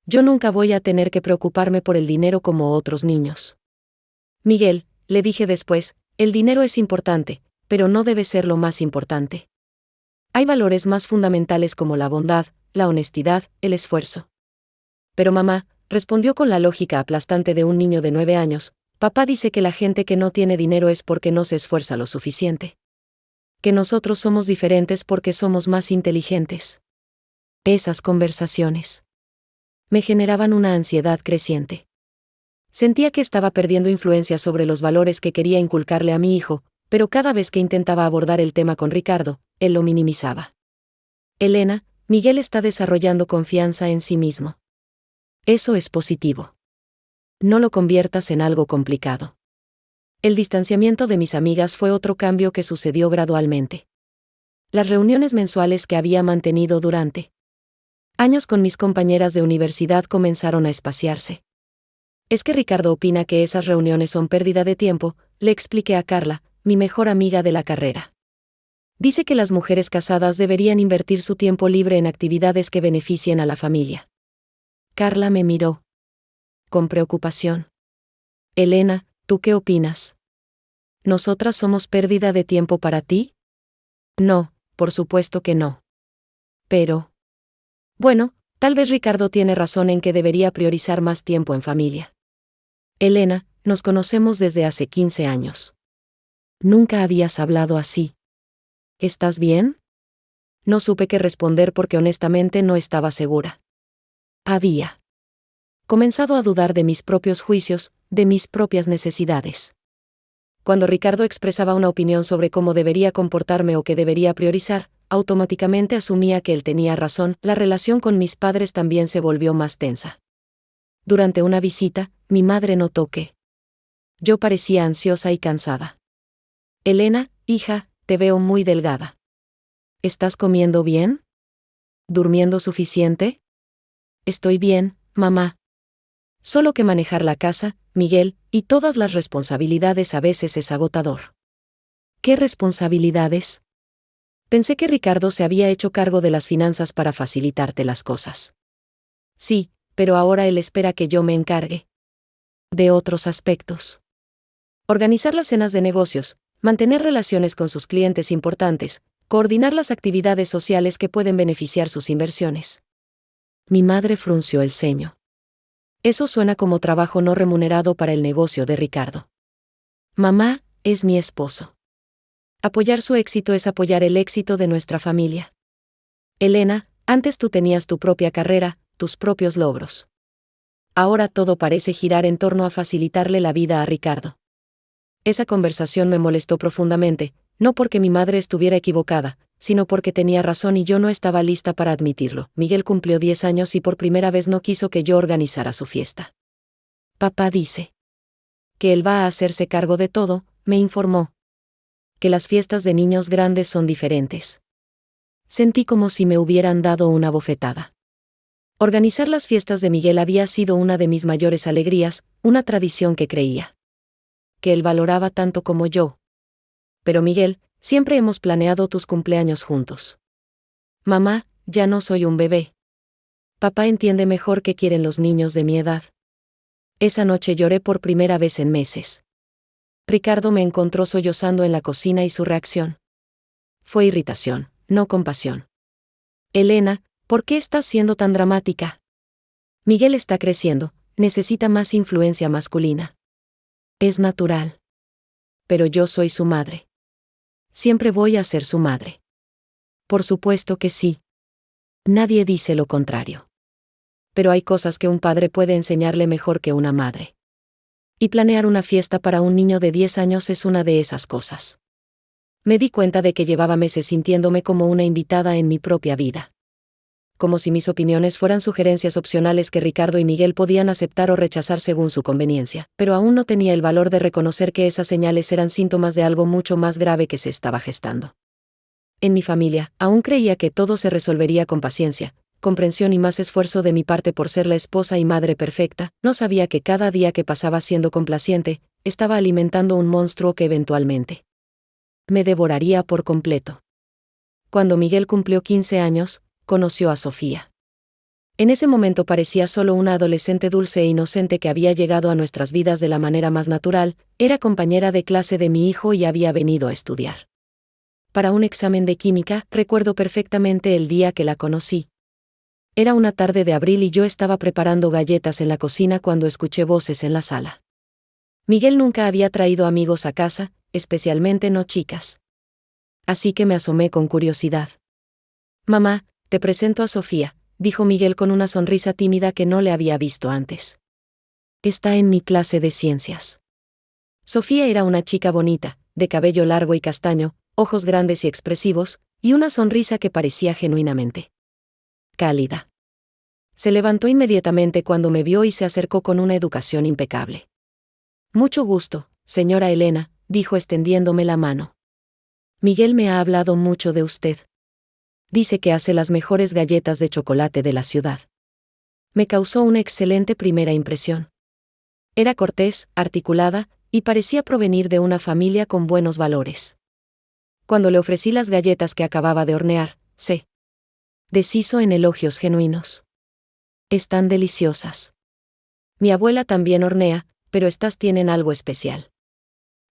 yo nunca voy a tener que preocuparme por el dinero como otros niños. Miguel, le dije después, el dinero es importante, pero no debe ser lo más importante. Hay valores más fundamentales como la bondad, la honestidad, el esfuerzo. Pero mamá, respondió con la lógica aplastante de un niño de 9 años, papá dice que la gente que no tiene dinero es porque no se esfuerza lo suficiente. Que nosotros somos diferentes porque somos más inteligentes. Esas conversaciones me generaban una ansiedad creciente. Sentía que estaba perdiendo influencia sobre los valores que quería inculcarle a mi hijo, pero cada vez que intentaba abordar el tema con Ricardo, él lo minimizaba. Elena, Miguel está desarrollando confianza en sí mismo. Eso es positivo. No lo conviertas en algo complicado. El distanciamiento de mis amigas fue otro cambio que sucedió gradualmente. Las reuniones mensuales que había mantenido durante años con mis compañeras de universidad comenzaron a espaciarse. Es que Ricardo opina que esas reuniones son pérdida de tiempo, le expliqué a Carla, mi mejor amiga de la carrera. Dice que las mujeres casadas deberían invertir su tiempo libre en actividades que beneficien a la familia. Carla me miró con preocupación. Elena, ¿tú qué opinas? ¿Nosotras somos pérdida de tiempo para ti? No, por supuesto que no. Pero bueno, tal vez Ricardo tiene razón en que debería priorizar más tiempo en familia. Elena, nos conocemos desde hace 15 años. Nunca habías hablado así. ¿Estás bien? No supe qué responder porque honestamente no estaba segura. Había comenzado a dudar de mis propios juicios, de mis propias necesidades. Cuando Ricardo expresaba una opinión sobre cómo debería comportarme o qué debería priorizar, automáticamente asumía que él tenía razón. La relación con mis padres también se volvió más tensa. Durante una visita, mi madre notó que yo parecía ansiosa y cansada. Elena, hija, te veo muy delgada. ¿Estás comiendo bien? ¿Durmiendo suficiente? Estoy bien, mamá. Solo que manejar la casa, Miguel, y todas las responsabilidades a veces es agotador. ¿Qué responsabilidades? Pensé que Ricardo se había hecho cargo de las finanzas para facilitarte las cosas. Sí, pero ahora él espera que yo me encargue de otros aspectos. Organizar las cenas de negocios, mantener relaciones con sus clientes importantes, coordinar las actividades sociales que pueden beneficiar sus inversiones. Mi madre frunció el ceño. Eso suena como trabajo no remunerado para el negocio de Ricardo. Mamá, es mi esposo. Apoyar su éxito es apoyar el éxito de nuestra familia. Elena, antes tú tenías tu propia carrera, tus propios logros. Ahora todo parece girar en torno a facilitarle la vida a Ricardo. Esa conversación me molestó profundamente, no porque mi madre estuviera equivocada, sino porque tenía razón y yo no estaba lista para admitirlo. Miguel cumplió 10 años y por primera vez no quiso que yo organizara su fiesta. Papá dice que él va a hacerse cargo de todo, me informó. Que las fiestas de niños grandes son diferentes. Sentí como si me hubieran dado una bofetada. Organizar las fiestas de Miguel había sido una de mis mayores alegrías, una tradición que creía que él valoraba tanto como yo. Pero Miguel, siempre hemos planeado tus cumpleaños juntos. Mamá, ya no soy un bebé. Papá entiende mejor qué quieren los niños de mi edad. Esa noche lloré por primera vez en meses. Ricardo me encontró sollozando en la cocina y su reacción fue irritación, no compasión. Elena, ¿por qué estás siendo tan dramática? Miguel está creciendo, necesita más influencia masculina. Es natural. Pero yo soy su madre. Siempre voy a ser su madre. Por supuesto que sí. Nadie dice lo contrario. Pero hay cosas que un padre puede enseñarle mejor que una madre. Y planear una fiesta para un niño de 10 años es una de esas cosas. Me di cuenta de que llevaba meses sintiéndome como una invitada en mi propia vida. Como si mis opiniones fueran sugerencias opcionales que Ricardo y Miguel podían aceptar o rechazar según su conveniencia, pero aún no tenía el valor de reconocer que esas señales eran síntomas de algo mucho más grave que se estaba gestando. En mi familia, aún creía que todo se resolvería con paciencia, comprensión y más esfuerzo de mi parte por ser la esposa y madre perfecta. No sabía que cada día que pasaba siendo complaciente, estaba alimentando un monstruo que eventualmente me devoraría por completo. Cuando Miguel cumplió 15 años, conoció a Sofía. En ese momento parecía solo una adolescente dulce e inocente que había llegado a nuestras vidas de la manera más natural. Era compañera de clase de mi hijo y había venido a estudiar para un examen de química. Recuerdo perfectamente el día que la conocí. Era una tarde de abril y yo estaba preparando galletas en la cocina cuando escuché voces en la sala. Miguel nunca había traído amigos a casa, especialmente no chicas. Así que me asomé con curiosidad. Mamá, te presento a Sofía, dijo Miguel con una sonrisa tímida que no le había visto antes. Está en mi clase de ciencias. Sofía era una chica bonita, de cabello largo y castaño, ojos grandes y expresivos, y una sonrisa que parecía genuinamente cálida. Se levantó inmediatamente cuando me vio y se acercó con una educación impecable. Mucho gusto, señora Elena, dijo extendiéndome la mano. Miguel me ha hablado mucho de usted. Dice que hace las mejores galletas de chocolate de la ciudad. Me causó una excelente primera impresión. Era cortés, articulada, y parecía provenir de una familia con buenos valores. Cuando le ofrecí las galletas que acababa de hornear, se deshizo en elogios genuinos. Están deliciosas. Mi abuela también hornea, pero estas tienen algo especial.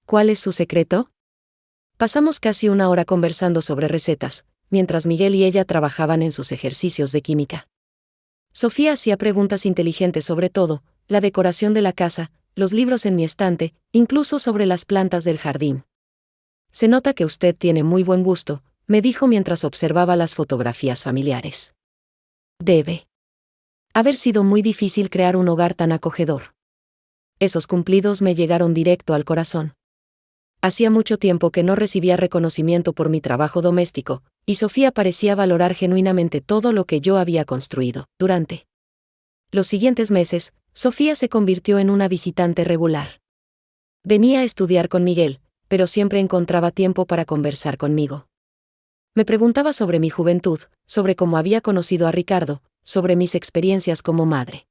¿Cuál es su secreto? Pasamos casi una hora conversando sobre recetas, mientras Miguel y ella trabajaban en sus ejercicios de química. Sofía hacía preguntas inteligentes sobre todo, la decoración de la casa, los libros en mi estante, incluso sobre las plantas del jardín. Se nota que usted tiene muy buen gusto, me dijo mientras observaba las fotografías familiares. Debe haber sido muy difícil crear un hogar tan acogedor. Esos cumplidos me llegaron directo al corazón. Hacía mucho tiempo que no recibía reconocimiento por mi trabajo doméstico, y Sofía parecía valorar genuinamente todo lo que yo había construido. Durante los siguientes meses, Sofía se convirtió en una visitante regular. Venía a estudiar con Miguel, pero siempre encontraba tiempo para conversar conmigo. Me preguntaba sobre mi juventud, sobre cómo había conocido a Ricardo, sobre mis experiencias como madre.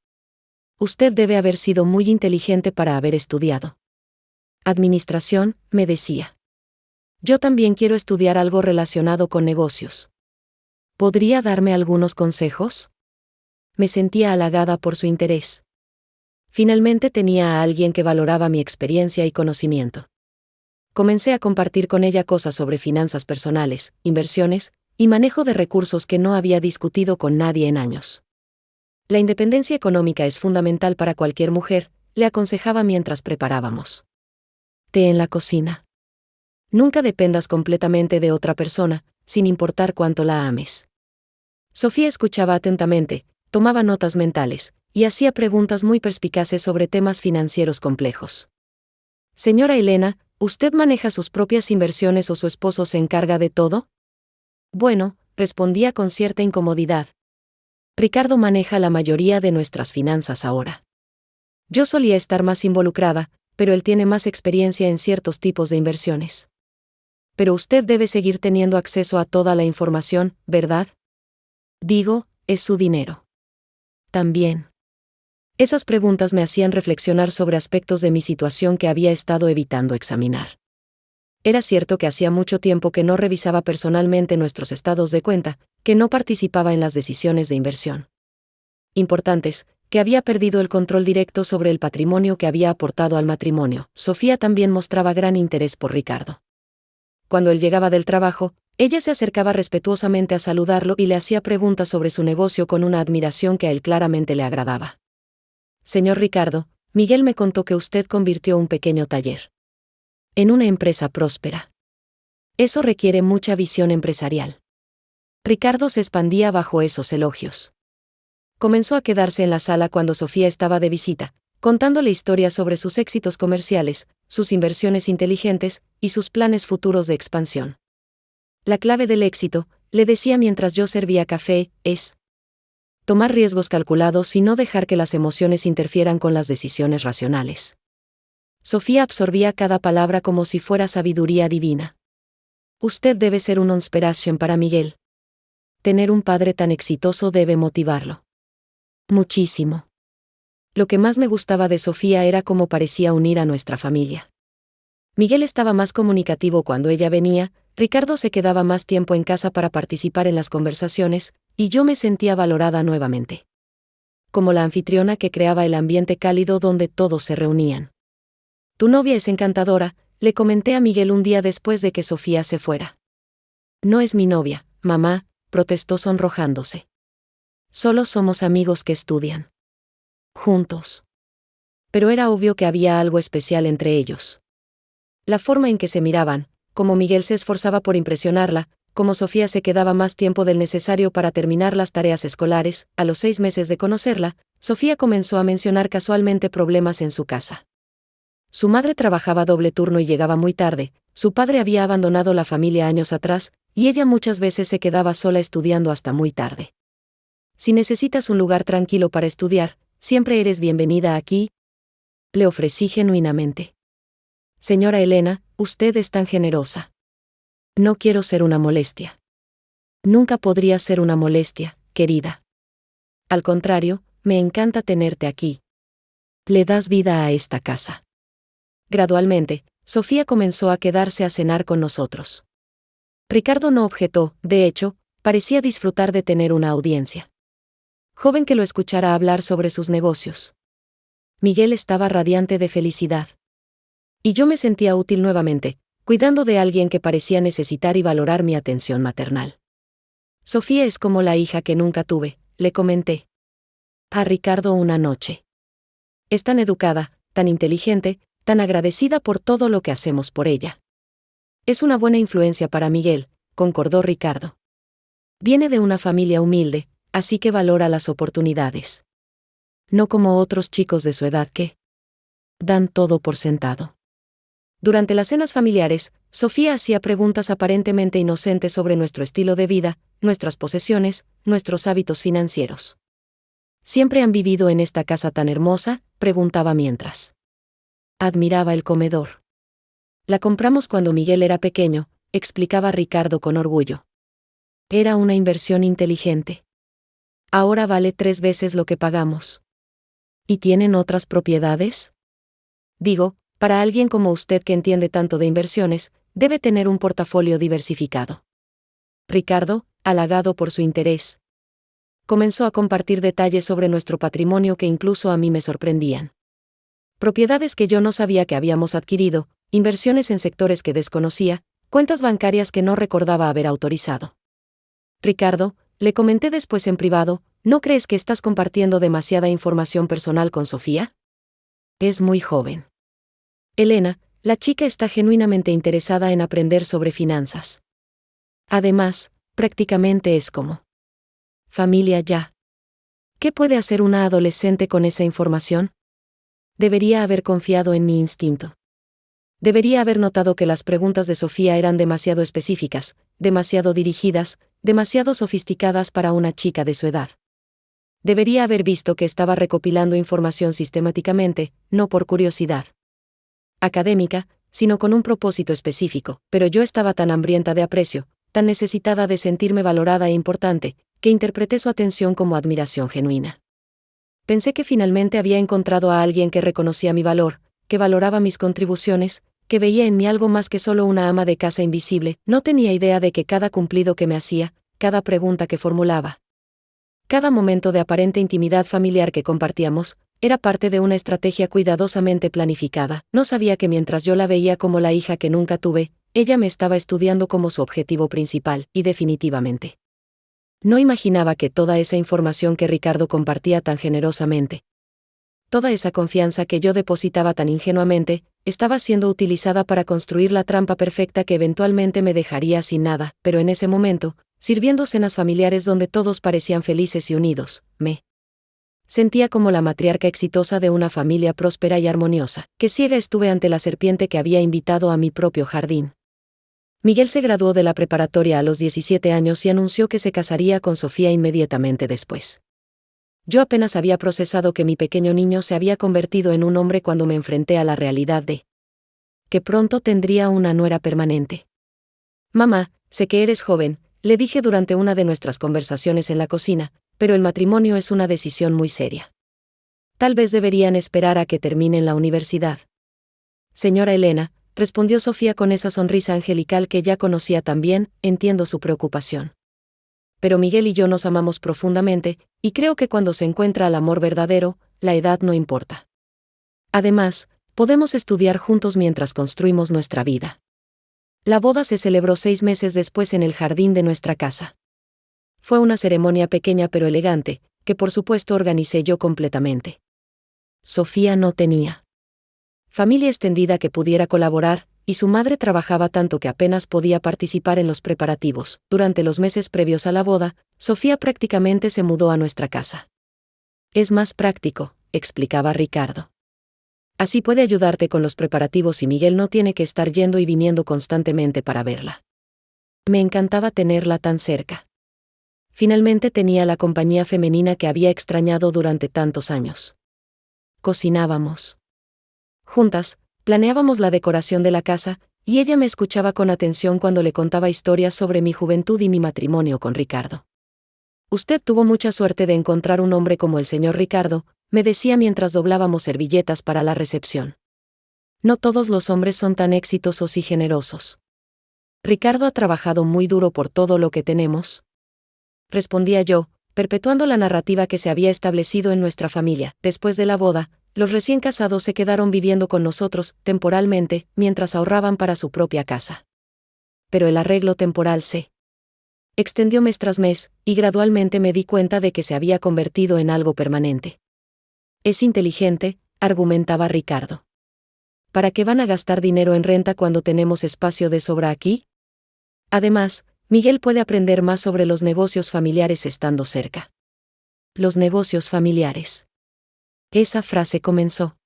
Usted debe haber sido muy inteligente para haber estudiado administración, me decía. Yo también quiero estudiar algo relacionado con negocios. ¿Podría darme algunos consejos? Me sentía halagada por su interés. Finalmente tenía a alguien que valoraba mi experiencia y conocimiento. Comencé a compartir con ella cosas sobre finanzas personales, inversiones, y manejo de recursos que no había discutido con nadie en años. La independencia económica es fundamental para cualquier mujer, le aconsejaba mientras preparábamos té en la cocina. Nunca dependas completamente de otra persona, sin importar cuánto la ames. Sofía escuchaba atentamente, tomaba notas mentales, y hacía preguntas muy perspicaces sobre temas financieros complejos. Señora Elena, ¿usted maneja sus propias inversiones o su esposo se encarga de todo? Bueno, respondía con cierta incomodidad. Ricardo maneja la mayoría de nuestras finanzas ahora. Yo solía estar más involucrada, pero él tiene más experiencia en ciertos tipos de inversiones. Pero usted debe seguir teniendo acceso a toda la información, ¿verdad? Digo, es su dinero. También. Esas preguntas me hacían reflexionar sobre aspectos de mi situación que había estado evitando examinar. Era cierto que hacía mucho tiempo que no revisaba personalmente nuestros estados de cuenta, que no participaba en las decisiones de inversión importantes, que había perdido el control directo sobre el patrimonio que había aportado al matrimonio. Sofía también mostraba gran interés por Ricardo. Cuando él llegaba del trabajo, ella se acercaba respetuosamente a saludarlo y le hacía preguntas sobre su negocio con una admiración que a él claramente le agradaba. Señor Ricardo, Miguel me contó que usted convirtió un pequeño taller en una empresa próspera. Eso requiere mucha visión empresarial. Ricardo se expandía bajo esos elogios. Comenzó a quedarse en la sala cuando Sofía estaba de visita, contándole historias sobre sus éxitos comerciales, sus inversiones inteligentes y sus planes futuros de expansión. La clave del éxito, le decía mientras yo servía café, es tomar riesgos calculados y no dejar que las emociones interfieran con las decisiones racionales. Sofía absorbía cada palabra como si fuera sabiduría divina. Usted debe ser una inspiración para Miguel. Tener un padre tan exitoso debe motivarlo muchísimo. Lo que más me gustaba de Sofía era cómo parecía unir a nuestra familia. Miguel estaba más comunicativo cuando ella venía, Ricardo se quedaba más tiempo en casa para participar en las conversaciones, y yo me sentía valorada nuevamente. Como la anfitriona que creaba el ambiente cálido donde todos se reunían. Tu novia es encantadora, le comenté a Miguel un día después de que Sofía se fuera. No es mi novia, mamá, protestó sonrojándose. Solo somos amigos que estudian juntos. Pero era obvio que había algo especial entre ellos. La forma en que se miraban, como Miguel se esforzaba por impresionarla, como Sofía se quedaba más tiempo del necesario para terminar las tareas escolares. A los 6 meses de conocerla, Sofía comenzó a mencionar casualmente problemas en su casa. Su madre trabajaba doble turno y llegaba muy tarde, su padre había abandonado la familia años atrás, y ella muchas veces se quedaba sola estudiando hasta muy tarde. Si necesitas un lugar tranquilo para estudiar, siempre eres bienvenida aquí, le ofrecí genuinamente. Señora Elena, usted es tan generosa. No quiero ser una molestia. Nunca podría ser una molestia, querida. Al contrario, me encanta tenerte aquí. Le das vida a esta casa. Gradualmente, Sofía comenzó a quedarse a cenar con nosotros. Ricardo no objetó, de hecho, parecía disfrutar de tener una audiencia joven que lo escuchara hablar sobre sus negocios. Miguel estaba radiante de felicidad. Y yo me sentía útil nuevamente, cuidando de alguien que parecía necesitar y valorar mi atención maternal. Sofía es como la hija que nunca tuve, le comenté a Ricardo una noche. Es tan educada, tan inteligente, tan agradecida por todo lo que hacemos por ella. Es una buena influencia para Miguel, concordó Ricardo. Viene de una familia humilde, así que valora las oportunidades. No como otros chicos de su edad que dan todo por sentado. Durante las cenas familiares, Sofía hacía preguntas aparentemente inocentes sobre nuestro estilo de vida, nuestras posesiones, nuestros hábitos financieros. ¿Siempre han vivido en esta casa tan hermosa?, preguntaba mientras admiraba el comedor. La compramos cuando Miguel era pequeño, explicaba Ricardo con orgullo. Era una inversión inteligente. Ahora vale 3 veces lo que pagamos. ¿Y tienen otras propiedades? Digo, para alguien como usted que entiende tanto de inversiones, debe tener un portafolio diversificado. Ricardo, halagado por su interés, comenzó a compartir detalles sobre nuestro patrimonio que incluso a mí me sorprendían. Propiedades que yo no sabía que habíamos adquirido, inversiones en sectores que desconocía, cuentas bancarias que no recordaba haber autorizado. Ricardo, le comenté después en privado, ¿no crees que estás compartiendo demasiada información personal con Sofía? Es muy joven. Elena, la chica está genuinamente interesada en aprender sobre finanzas. Además, prácticamente es como familia ya. ¿Qué puede hacer una adolescente con esa información? Debería haber confiado en mi instinto. Debería haber notado que las preguntas de Sofía eran demasiado específicas, demasiado dirigidas, demasiado sofisticadas para una chica de su edad. Debería haber visto que estaba recopilando información sistemáticamente, no por curiosidad académica, sino con un propósito específico, pero yo estaba tan hambrienta de aprecio, tan necesitada de sentirme valorada e importante, que interpreté su atención como admiración genuina. Pensé que finalmente había encontrado a alguien que reconocía mi valor, que valoraba mis contribuciones, que veía en mí algo más que solo una ama de casa invisible. No tenía idea de que cada cumplido que me hacía, cada pregunta que formulaba, cada momento de aparente intimidad familiar que compartíamos, era parte de una estrategia cuidadosamente planificada. No sabía que mientras yo la veía como la hija que nunca tuve, ella me estaba estudiando como su objetivo principal, y definitivamente no imaginaba que toda esa información que Ricardo compartía tan generosamente, toda esa confianza que yo depositaba tan ingenuamente, estaba siendo utilizada para construir la trampa perfecta que eventualmente me dejaría sin nada. Pero en ese momento, sirviendo cenas familiares donde todos parecían felices y unidos, me sentía como la matriarca exitosa de una familia próspera y armoniosa. Qué ciega estuve ante la serpiente que había invitado a mi propio jardín. Miguel se graduó de la preparatoria a los 17 años y anunció que se casaría con Sofía inmediatamente después. Yo apenas había procesado que mi pequeño niño se había convertido en un hombre cuando me enfrenté a la realidad de que pronto tendría una nuera permanente. Mamá, sé que eres joven, le dije durante una de nuestras conversaciones en la cocina, pero el matrimonio es una decisión muy seria. Tal vez deberían esperar a que terminen la universidad. Señora Elena, respondió Sofía con esa sonrisa angelical que ya conocía tan bien, entiendo su preocupación. Pero Miguel y yo nos amamos profundamente, y creo que cuando se encuentra el amor verdadero, la edad no importa. Además, podemos estudiar juntos mientras construimos nuestra vida. La boda se celebró 6 meses después en el jardín de nuestra casa. Fue una ceremonia pequeña pero elegante, que por supuesto organicé yo completamente. Sofía no tenía familia extendida que pudiera colaborar, y su madre trabajaba tanto que apenas podía participar en los preparativos. Durante los meses previos a la boda, Sofía prácticamente se mudó a nuestra casa. Es más práctico, explicaba Ricardo. Así puede ayudarte con los preparativos y Miguel no tiene que estar yendo y viniendo constantemente para verla. Me encantaba tenerla tan cerca. Finalmente tenía la compañía femenina que había extrañado durante tantos años. Cocinábamos juntas, planeábamos la decoración de la casa, y ella me escuchaba con atención cuando le contaba historias sobre mi juventud y mi matrimonio con Ricardo. Usted tuvo mucha suerte de encontrar un hombre como el señor Ricardo, me decía mientras doblábamos servilletas para la recepción. No todos los hombres son tan exitosos y generosos. Ricardo ha trabajado muy duro por todo lo que tenemos, respondía yo, perpetuando la narrativa que se había establecido en nuestra familia. Después de la boda, los recién casados se quedaron viviendo con nosotros, temporalmente, mientras ahorraban para su propia casa. Pero el arreglo temporal se extendió mes tras mes, y gradualmente me di cuenta de que se había convertido en algo permanente. Es inteligente, argumentaba Ricardo. ¿Para qué van a gastar dinero en renta cuando tenemos espacio de sobra aquí? Además, Miguel puede aprender más sobre los negocios familiares estando cerca. Los negocios familiares. Esa frase comenzó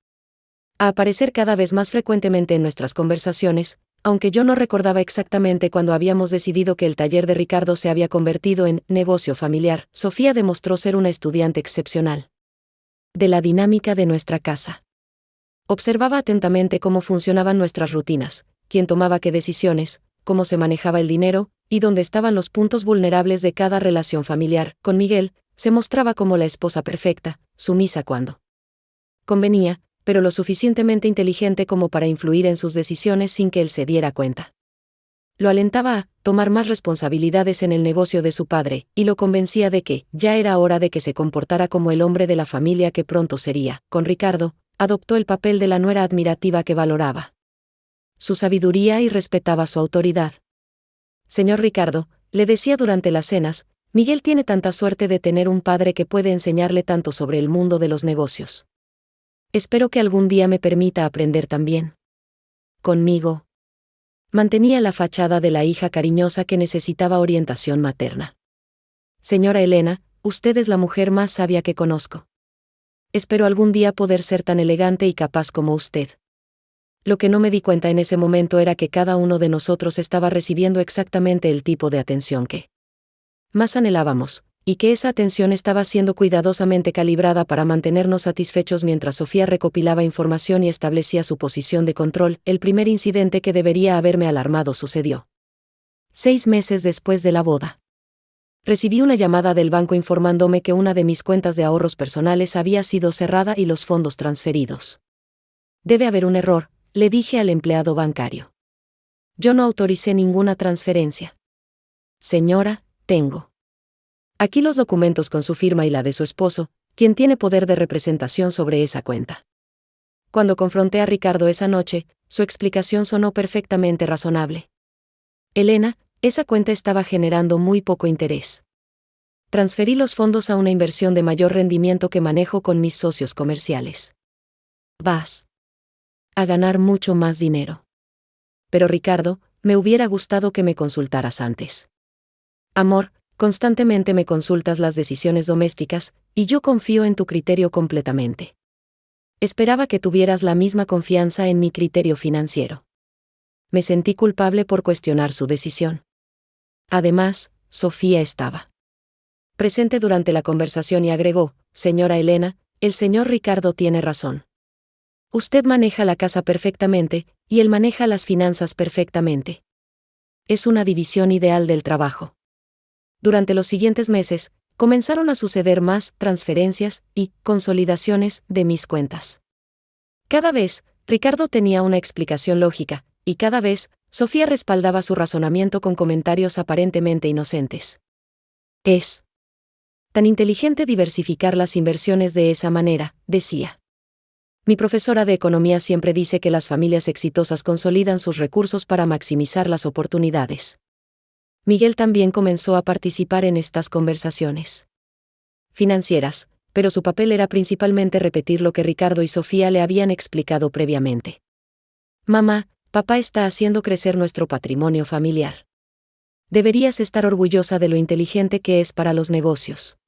a aparecer cada vez más frecuentemente en nuestras conversaciones, aunque yo no recordaba exactamente cuándo habíamos decidido que el taller de Ricardo se había convertido en negocio familiar. Sofía demostró ser una estudiante excepcional de la dinámica de nuestra casa. Observaba atentamente cómo funcionaban nuestras rutinas, quién tomaba qué decisiones, cómo se manejaba el dinero, y dónde estaban los puntos vulnerables de cada relación familiar. Con Miguel, se mostraba como la esposa perfecta, sumisa cuando convenía, pero lo suficientemente inteligente como para influir en sus decisiones sin que él se diera cuenta. Lo alentaba a tomar más responsabilidades en el negocio de su padre, y lo convencía de que ya era hora de que se comportara como el hombre de la familia que pronto sería. Con Ricardo, adoptó el papel de la nuera admirativa que valoraba su sabiduría y respetaba su autoridad. Señor Ricardo, le decía durante las cenas, Miguel tiene tanta suerte de tener un padre que puede enseñarle tanto sobre el mundo de los negocios. Espero que algún día me permita aprender también. Conmigo. Mantenía la fachada de la hija cariñosa que necesitaba orientación materna. Señora Elena, usted es la mujer más sabia que conozco. Espero algún día poder ser tan elegante y capaz como usted. Lo que no me di cuenta en ese momento era que cada uno de nosotros estaba recibiendo exactamente el tipo de atención que más anhelábamos, y que esa atención estaba siendo cuidadosamente calibrada para mantenernos satisfechos mientras Sofía recopilaba información y establecía su posición de control. El primer incidente que debería haberme alarmado sucedió 6 meses después de la boda. recibí una llamada del banco informándome que una de mis cuentas de ahorros personales había sido cerrada y los fondos transferidos. Debe haber un error, le dije al empleado bancario. Yo no autoricé ninguna transferencia. Señora, tengo aquí los documentos con su firma y la de su esposo, quien tiene poder de representación sobre esa cuenta. Cuando confronté a Ricardo esa noche, su explicación sonó perfectamente razonable. Elena, esa cuenta estaba generando muy poco interés. Transferí los fondos a una inversión de mayor rendimiento que manejo con mis socios comerciales. Vas a ganar mucho más dinero. Pero Ricardo, me hubiera gustado que me consultaras antes. Amor, constantemente me consultas las decisiones domésticas, y yo confío en tu criterio completamente. Esperaba que tuvieras la misma confianza en mi criterio financiero. Me sentí culpable por cuestionar su decisión. Además, Sofía estaba presente durante la conversación y agregó: señora Elena, el señor Ricardo tiene razón. Usted maneja la casa perfectamente, y él maneja las finanzas perfectamente. Es una división ideal del trabajo. Durante los siguientes meses, comenzaron a suceder más transferencias y consolidaciones de mis cuentas. Cada vez, Ricardo tenía una explicación lógica, y cada vez, Sofía respaldaba su razonamiento con comentarios aparentemente inocentes. Es tan inteligente diversificar las inversiones de esa manera, decía. Mi profesora de economía siempre dice que las familias exitosas consolidan sus recursos para maximizar las oportunidades. Miguel también comenzó a participar en estas conversaciones financieras, pero su papel era principalmente repetir lo que Ricardo y Sofía le habían explicado previamente. Mamá, papá está haciendo crecer nuestro patrimonio familiar. Deberías estar orgullosa de lo inteligente que es para los negocios.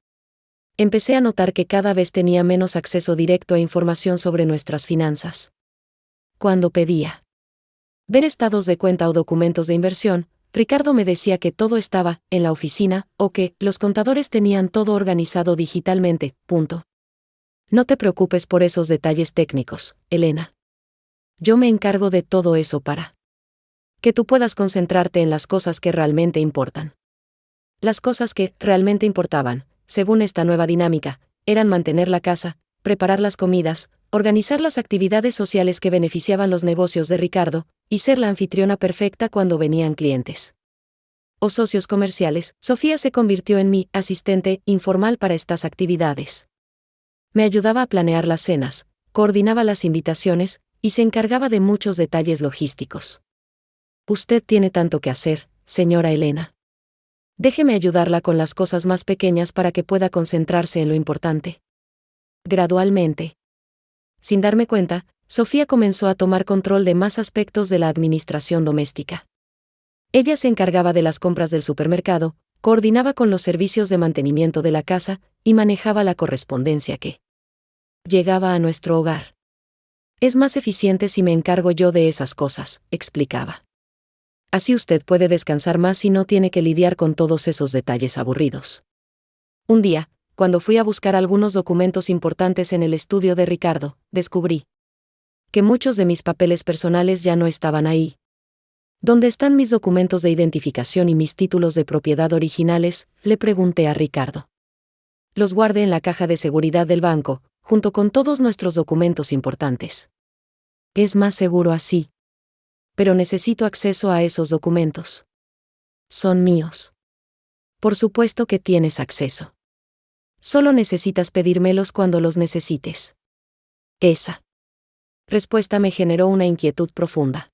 Empecé a notar que cada vez tenía menos acceso directo a información sobre nuestras finanzas. Cuando pedía ver estados de cuenta o documentos de inversión, Ricardo me decía que todo estaba en la oficina, o que los contadores tenían todo organizado digitalmente, punto. No te preocupes por esos detalles técnicos, Elena. Yo me encargo de todo eso para que tú puedas concentrarte en las cosas que realmente importan. Las cosas que realmente importaban, según esta nueva dinámica, eran mantener la casa, preparar las comidas, organizar las actividades sociales que beneficiaban los negocios de Ricardo, y ser la anfitriona perfecta cuando venían clientes o socios comerciales. Sofía se convirtió en mi asistente informal para estas actividades. Me ayudaba a planear las cenas, coordinaba las invitaciones, y se encargaba de muchos detalles logísticos. Usted tiene tanto que hacer, señora Elena. Déjeme ayudarla con las cosas más pequeñas para que pueda concentrarse en lo importante. Gradualmente, sin darme cuenta, Sofía comenzó a tomar control de más aspectos de la administración doméstica. Ella se encargaba de las compras del supermercado, coordinaba con los servicios de mantenimiento de la casa, y manejaba la correspondencia que llegaba a nuestro hogar. Es más eficiente si me encargo yo de esas cosas, explicaba. Así usted puede descansar más y no tiene que lidiar con todos esos detalles aburridos. Un día, cuando fui a buscar algunos documentos importantes en el estudio de Ricardo, descubrí que muchos de mis papeles personales ya no estaban ahí. ¿Dónde están mis documentos de identificación y mis títulos de propiedad originales?, le pregunté a Ricardo. Los guardé en la caja de seguridad del banco, junto con todos nuestros documentos importantes. Es más seguro así. Pero necesito acceso a esos documentos. Son míos. Por supuesto que tienes acceso. Solo necesitas pedírmelos cuando los necesites. Esa respuesta me generó una inquietud profunda.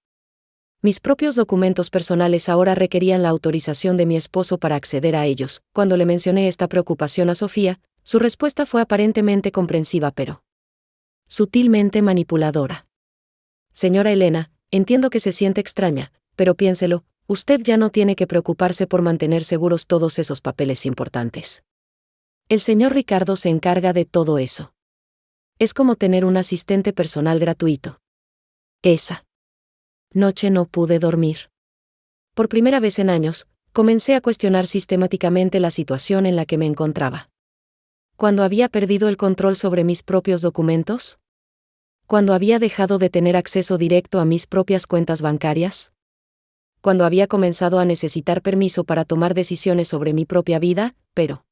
Mis propios documentos personales ahora requerían la autorización de mi esposo para acceder a ellos. Cuando le mencioné esta preocupación a Sofía, su respuesta fue aparentemente comprensiva pero sutilmente manipuladora. Señora Elena, entiendo que se siente extraña, pero piénselo, usted ya no tiene que preocuparse por mantener seguros todos esos papeles importantes. El señor Ricardo se encarga de todo eso. Es como tener un asistente personal gratuito. Esa noche no pude dormir. Por primera vez en años, comencé a cuestionar sistemáticamente la situación en la que me encontraba. ¿Cuándo había perdido el control sobre mis propios documentos? ¿Cuándo había dejado de tener acceso directo a mis propias cuentas bancarias? cuando había comenzado a necesitar permiso para tomar decisiones sobre mi propia vida, pero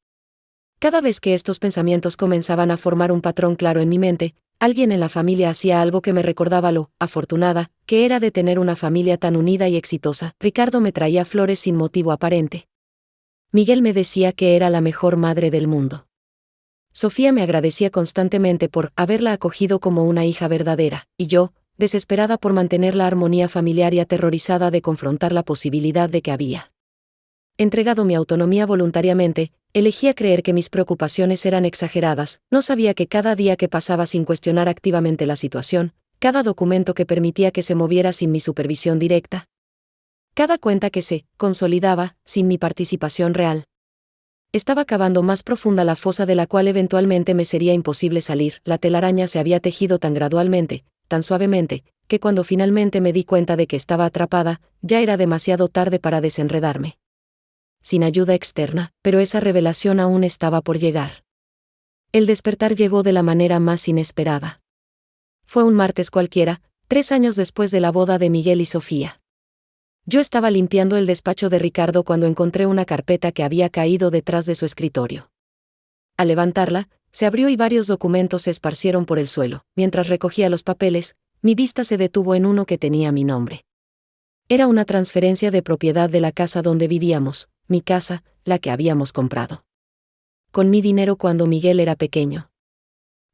cada vez que estos pensamientos comenzaban a formar un patrón claro en mi mente, alguien en la familia hacía algo que me recordaba lo afortunada que era de tener una familia tan unida y exitosa. Ricardo me traía flores sin motivo aparente. Miguel me decía que era la mejor madre del mundo. Sofía me agradecía constantemente por haberla acogido como una hija verdadera, y yo, desesperada por mantener la armonía familiar y aterrorizada de confrontar la posibilidad de que había entregado mi autonomía voluntariamente, elegía creer que mis preocupaciones eran exageradas. No sabía que cada día que pasaba sin cuestionar activamente la situación, cada documento que permitía que se moviera sin mi supervisión directa, cada cuenta que se consolidaba sin mi participación real, estaba cavando más profunda la fosa de la cual eventualmente me sería imposible salir. La telaraña se había tejido tan gradualmente, tan suavemente, que cuando finalmente me di cuenta de que estaba atrapada, ya era demasiado tarde para desenredarme. Sin ayuda externa, pero esa revelación aún estaba por llegar. El despertar llegó de la manera más inesperada. Fue un martes cualquiera, 3 años después de la boda de Miguel y Sofía. Yo estaba limpiando el despacho de Ricardo cuando encontré una carpeta que había caído detrás de su escritorio. Al levantarla, se abrió y varios documentos se esparcieron por el suelo. Mientras recogía los papeles, mi vista se detuvo en uno que tenía mi nombre. Era una transferencia de propiedad de la casa donde vivíamos, mi casa, la que habíamos comprado con mi dinero cuando Miguel era pequeño.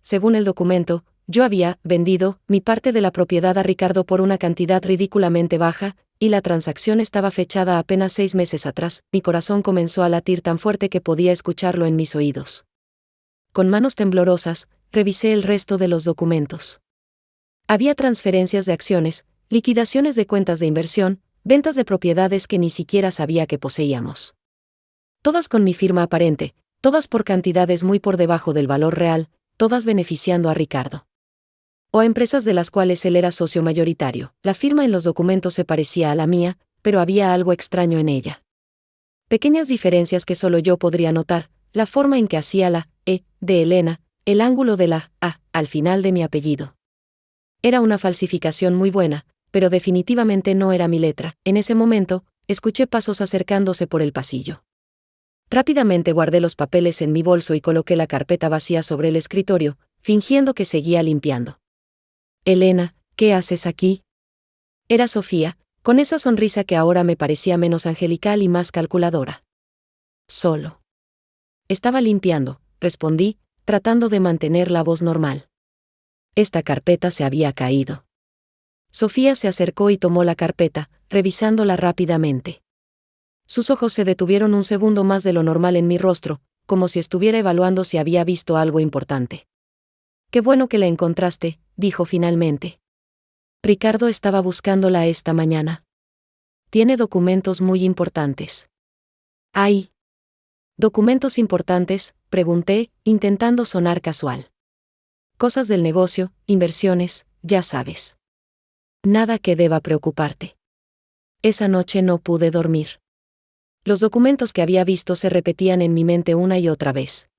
Según el documento, yo había vendido mi parte de la propiedad a Ricardo por una cantidad ridículamente baja, y la transacción estaba fechada apenas 6 meses atrás. Mi corazón comenzó a latir tan fuerte que podía escucharlo en mis oídos. Con manos temblorosas, revisé el resto de los documentos. Había transferencias de acciones, liquidaciones de cuentas de inversión, ventas de propiedades que ni siquiera sabía que poseíamos. Todas con mi firma aparente, todas por cantidades muy por debajo del valor real, todas beneficiando a Ricardo. O a empresas de las cuales él era socio mayoritario. La firma en los documentos se parecía a la mía, pero había algo extraño en ella. Pequeñas diferencias que solo yo podría notar, la forma en que hacía la E de Elena, el ángulo de la A al final de mi apellido. Era una falsificación muy buena, pero definitivamente no era mi letra. En ese momento, escuché pasos acercándose por el pasillo. Rápidamente guardé los papeles en mi bolso y coloqué la carpeta vacía sobre el escritorio, fingiendo que seguía limpiando. Elena, ¿qué haces aquí? Era Sofía, con esa sonrisa que ahora me parecía menos angelical y más calculadora. Solo. Estaba limpiando, respondí, tratando de mantener la voz normal. Esta carpeta se había caído. Sofía se acercó y tomó la carpeta, revisándola rápidamente. Sus ojos se detuvieron un segundo más de lo normal en mi rostro, como si estuviera evaluando si había visto algo importante. Qué bueno que la encontraste, dijo finalmente. Ricardo estaba buscándola esta mañana. Tiene documentos muy importantes. ¿Hay documentos importantes?, pregunté, intentando sonar casual. Cosas del negocio, inversiones, ya sabes. Nada que deba preocuparte. Esa noche no pude dormir. Los documentos que había visto se repetían en mi mente una y otra vez.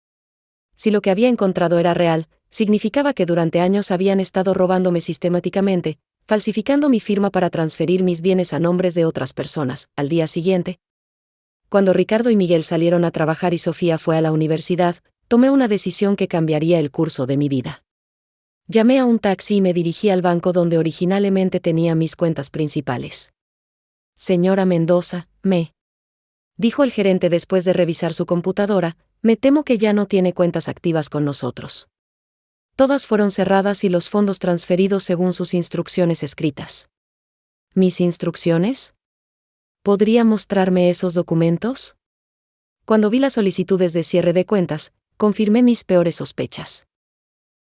Si lo que había encontrado era real, significaba que durante años habían estado robándome sistemáticamente, falsificando mi firma para transferir mis bienes a nombres de otras personas. Al día siguiente, cuando Ricardo y Miguel salieron a trabajar y Sofía fue a la universidad, tomé una decisión que cambiaría el curso de mi vida. Llamé a un taxi y me dirigí al banco donde originalmente tenía mis cuentas principales. Señora Mendoza, dijo el gerente después de revisar su computadora, me temo que ya no tiene cuentas activas con nosotros. Todas fueron cerradas y los fondos transferidos según sus instrucciones escritas. ¿Mis instrucciones? ¿Podría mostrarme esos documentos? Cuando vi las solicitudes de cierre de cuentas, confirmé mis peores sospechas.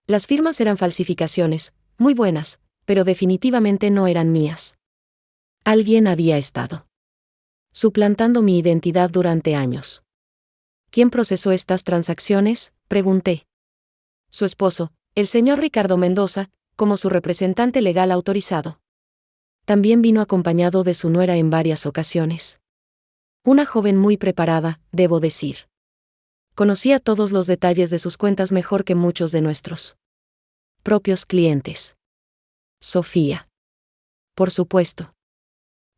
Las firmas eran falsificaciones, muy buenas, pero definitivamente no eran mías. Alguien había estado suplantando mi identidad durante años. ¿Quién procesó estas transacciones?, pregunté. Su esposo, el señor Ricardo Mendoza, como su representante legal autorizado. También vino acompañado de su nuera en varias ocasiones. Una joven muy preparada, debo decir. Conocía todos los detalles de sus cuentas mejor que muchos de nuestros propios clientes. Sofía. Por supuesto.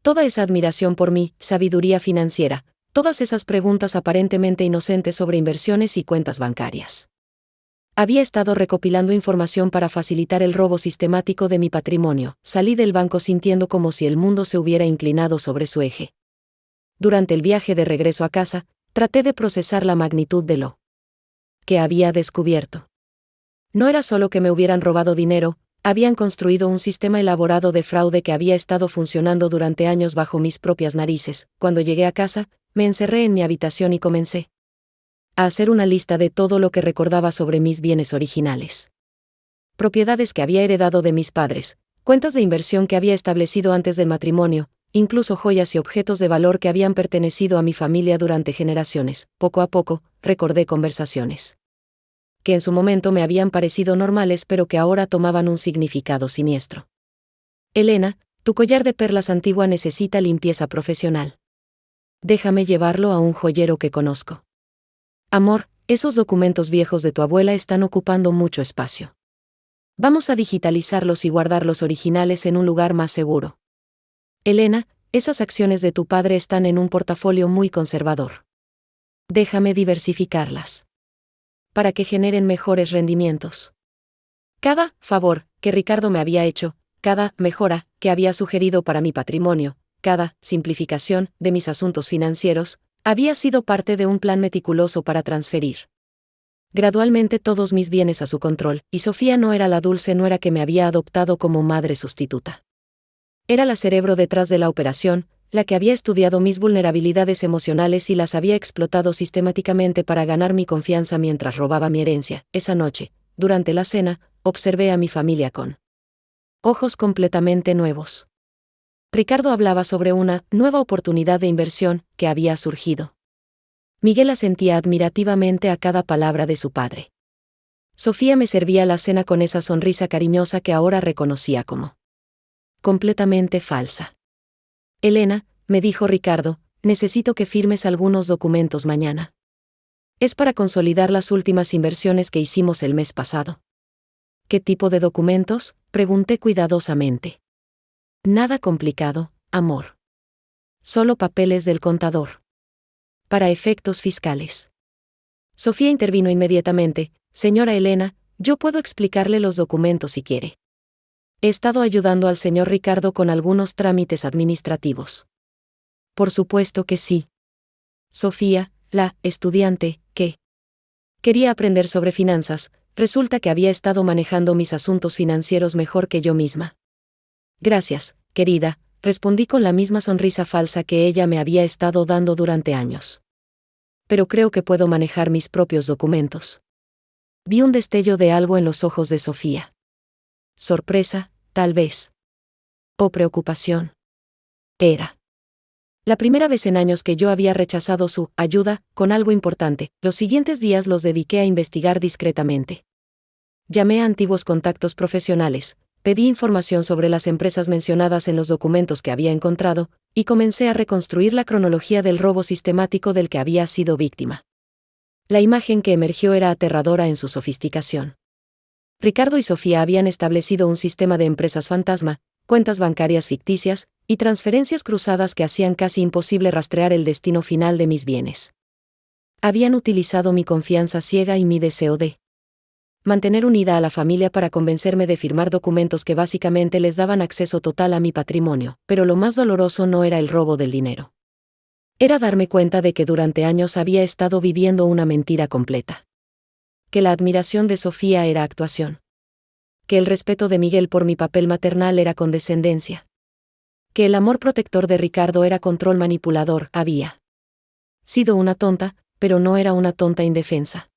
Toda esa admiración por mi sabiduría financiera, todas esas preguntas aparentemente inocentes sobre inversiones y cuentas bancarias. Había estado recopilando información para facilitar el robo sistemático de mi patrimonio. Salí del banco sintiendo como si el mundo se hubiera inclinado sobre su eje. Durante el viaje de regreso a casa, traté de procesar la magnitud de lo que había descubierto. No era solo que me hubieran robado dinero, habían construido un sistema elaborado de fraude que había estado funcionando durante años bajo mis propias narices. Cuando llegué a casa, me encerré en mi habitación y comencé a hacer una lista de todo lo que recordaba sobre mis bienes originales. Propiedades que había heredado de mis padres, cuentas de inversión que había establecido antes del matrimonio, incluso joyas y objetos de valor que habían pertenecido a mi familia durante generaciones. Poco a poco, recordé conversaciones que en su momento me habían parecido normales pero que ahora tomaban un significado siniestro. Elena, tu collar de perlas antigua necesita limpieza profesional. Déjame llevarlo a un joyero que conozco. Amor, esos documentos viejos de tu abuela están ocupando mucho espacio. Vamos a digitalizarlos y guardar los originales en un lugar más seguro. Elena, esas acciones de tu padre están en un portafolio muy conservador. Déjame diversificarlas para que generen mejores rendimientos. Cada favor que Ricardo me había hecho, cada mejora que había sugerido para mi patrimonio, cada simplificación de mis asuntos financieros, había sido parte de un plan meticuloso para transferir gradualmente todos mis bienes a su control, y Sofía no era la dulce nuera que me había adoptado como madre sustituta. Era la cerebro detrás de la operación, la que había estudiado mis vulnerabilidades emocionales y las había explotado sistemáticamente para ganar mi confianza mientras robaba mi herencia. Esa noche, durante la cena, observé a mi familia con ojos completamente nuevos. Ricardo hablaba sobre una nueva oportunidad de inversión que había surgido. Miguel asentía admirativamente a cada palabra de su padre. Sofía me servía la cena con esa sonrisa cariñosa que ahora reconocía como completamente falsa. Elena, me dijo Ricardo, necesito que firmes algunos documentos mañana. Es para consolidar las últimas inversiones que hicimos el mes pasado. ¿Qué tipo de documentos?, pregunté cuidadosamente. Nada complicado, amor. Solo papeles del contador. Para efectos fiscales. Sofía intervino inmediatamente. Señora Elena, yo puedo explicarle los documentos si quiere. He estado ayudando al señor Ricardo con algunos trámites administrativos. Por supuesto que sí. Sofía, la estudiante, que quería aprender sobre finanzas, resulta que había estado manejando mis asuntos financieros mejor que yo misma. Gracias, querida, respondí con la misma sonrisa falsa que ella me había estado dando durante años. Pero creo que puedo manejar mis propios documentos. Vi un destello de algo en los ojos de Sofía. Sorpresa, tal vez. O preocupación. Era la primera vez en años que yo había rechazado su ayuda con algo importante. Los siguientes días los dediqué a investigar discretamente. Llamé a antiguos contactos profesionales, pedí información sobre las empresas mencionadas en los documentos que había encontrado, y comencé a reconstruir la cronología del robo sistemático del que había sido víctima. La imagen que emergió era aterradora en su sofisticación. Ricardo y Sofía habían establecido un sistema de empresas fantasma, cuentas bancarias ficticias, y transferencias cruzadas que hacían casi imposible rastrear el destino final de mis bienes. Habían utilizado mi confianza ciega y mi deseo de mantener unida a la familia para convencerme de firmar documentos que básicamente les daban acceso total a mi patrimonio, pero lo más doloroso no era el robo del dinero. Era darme cuenta de que durante años había estado viviendo una mentira completa. Que la admiración de Sofía era actuación. Que el respeto de Miguel por mi papel maternal era condescendencia. Que el amor protector de Ricardo era control manipulador. Había sido una tonta, pero no era una tonta indefensa.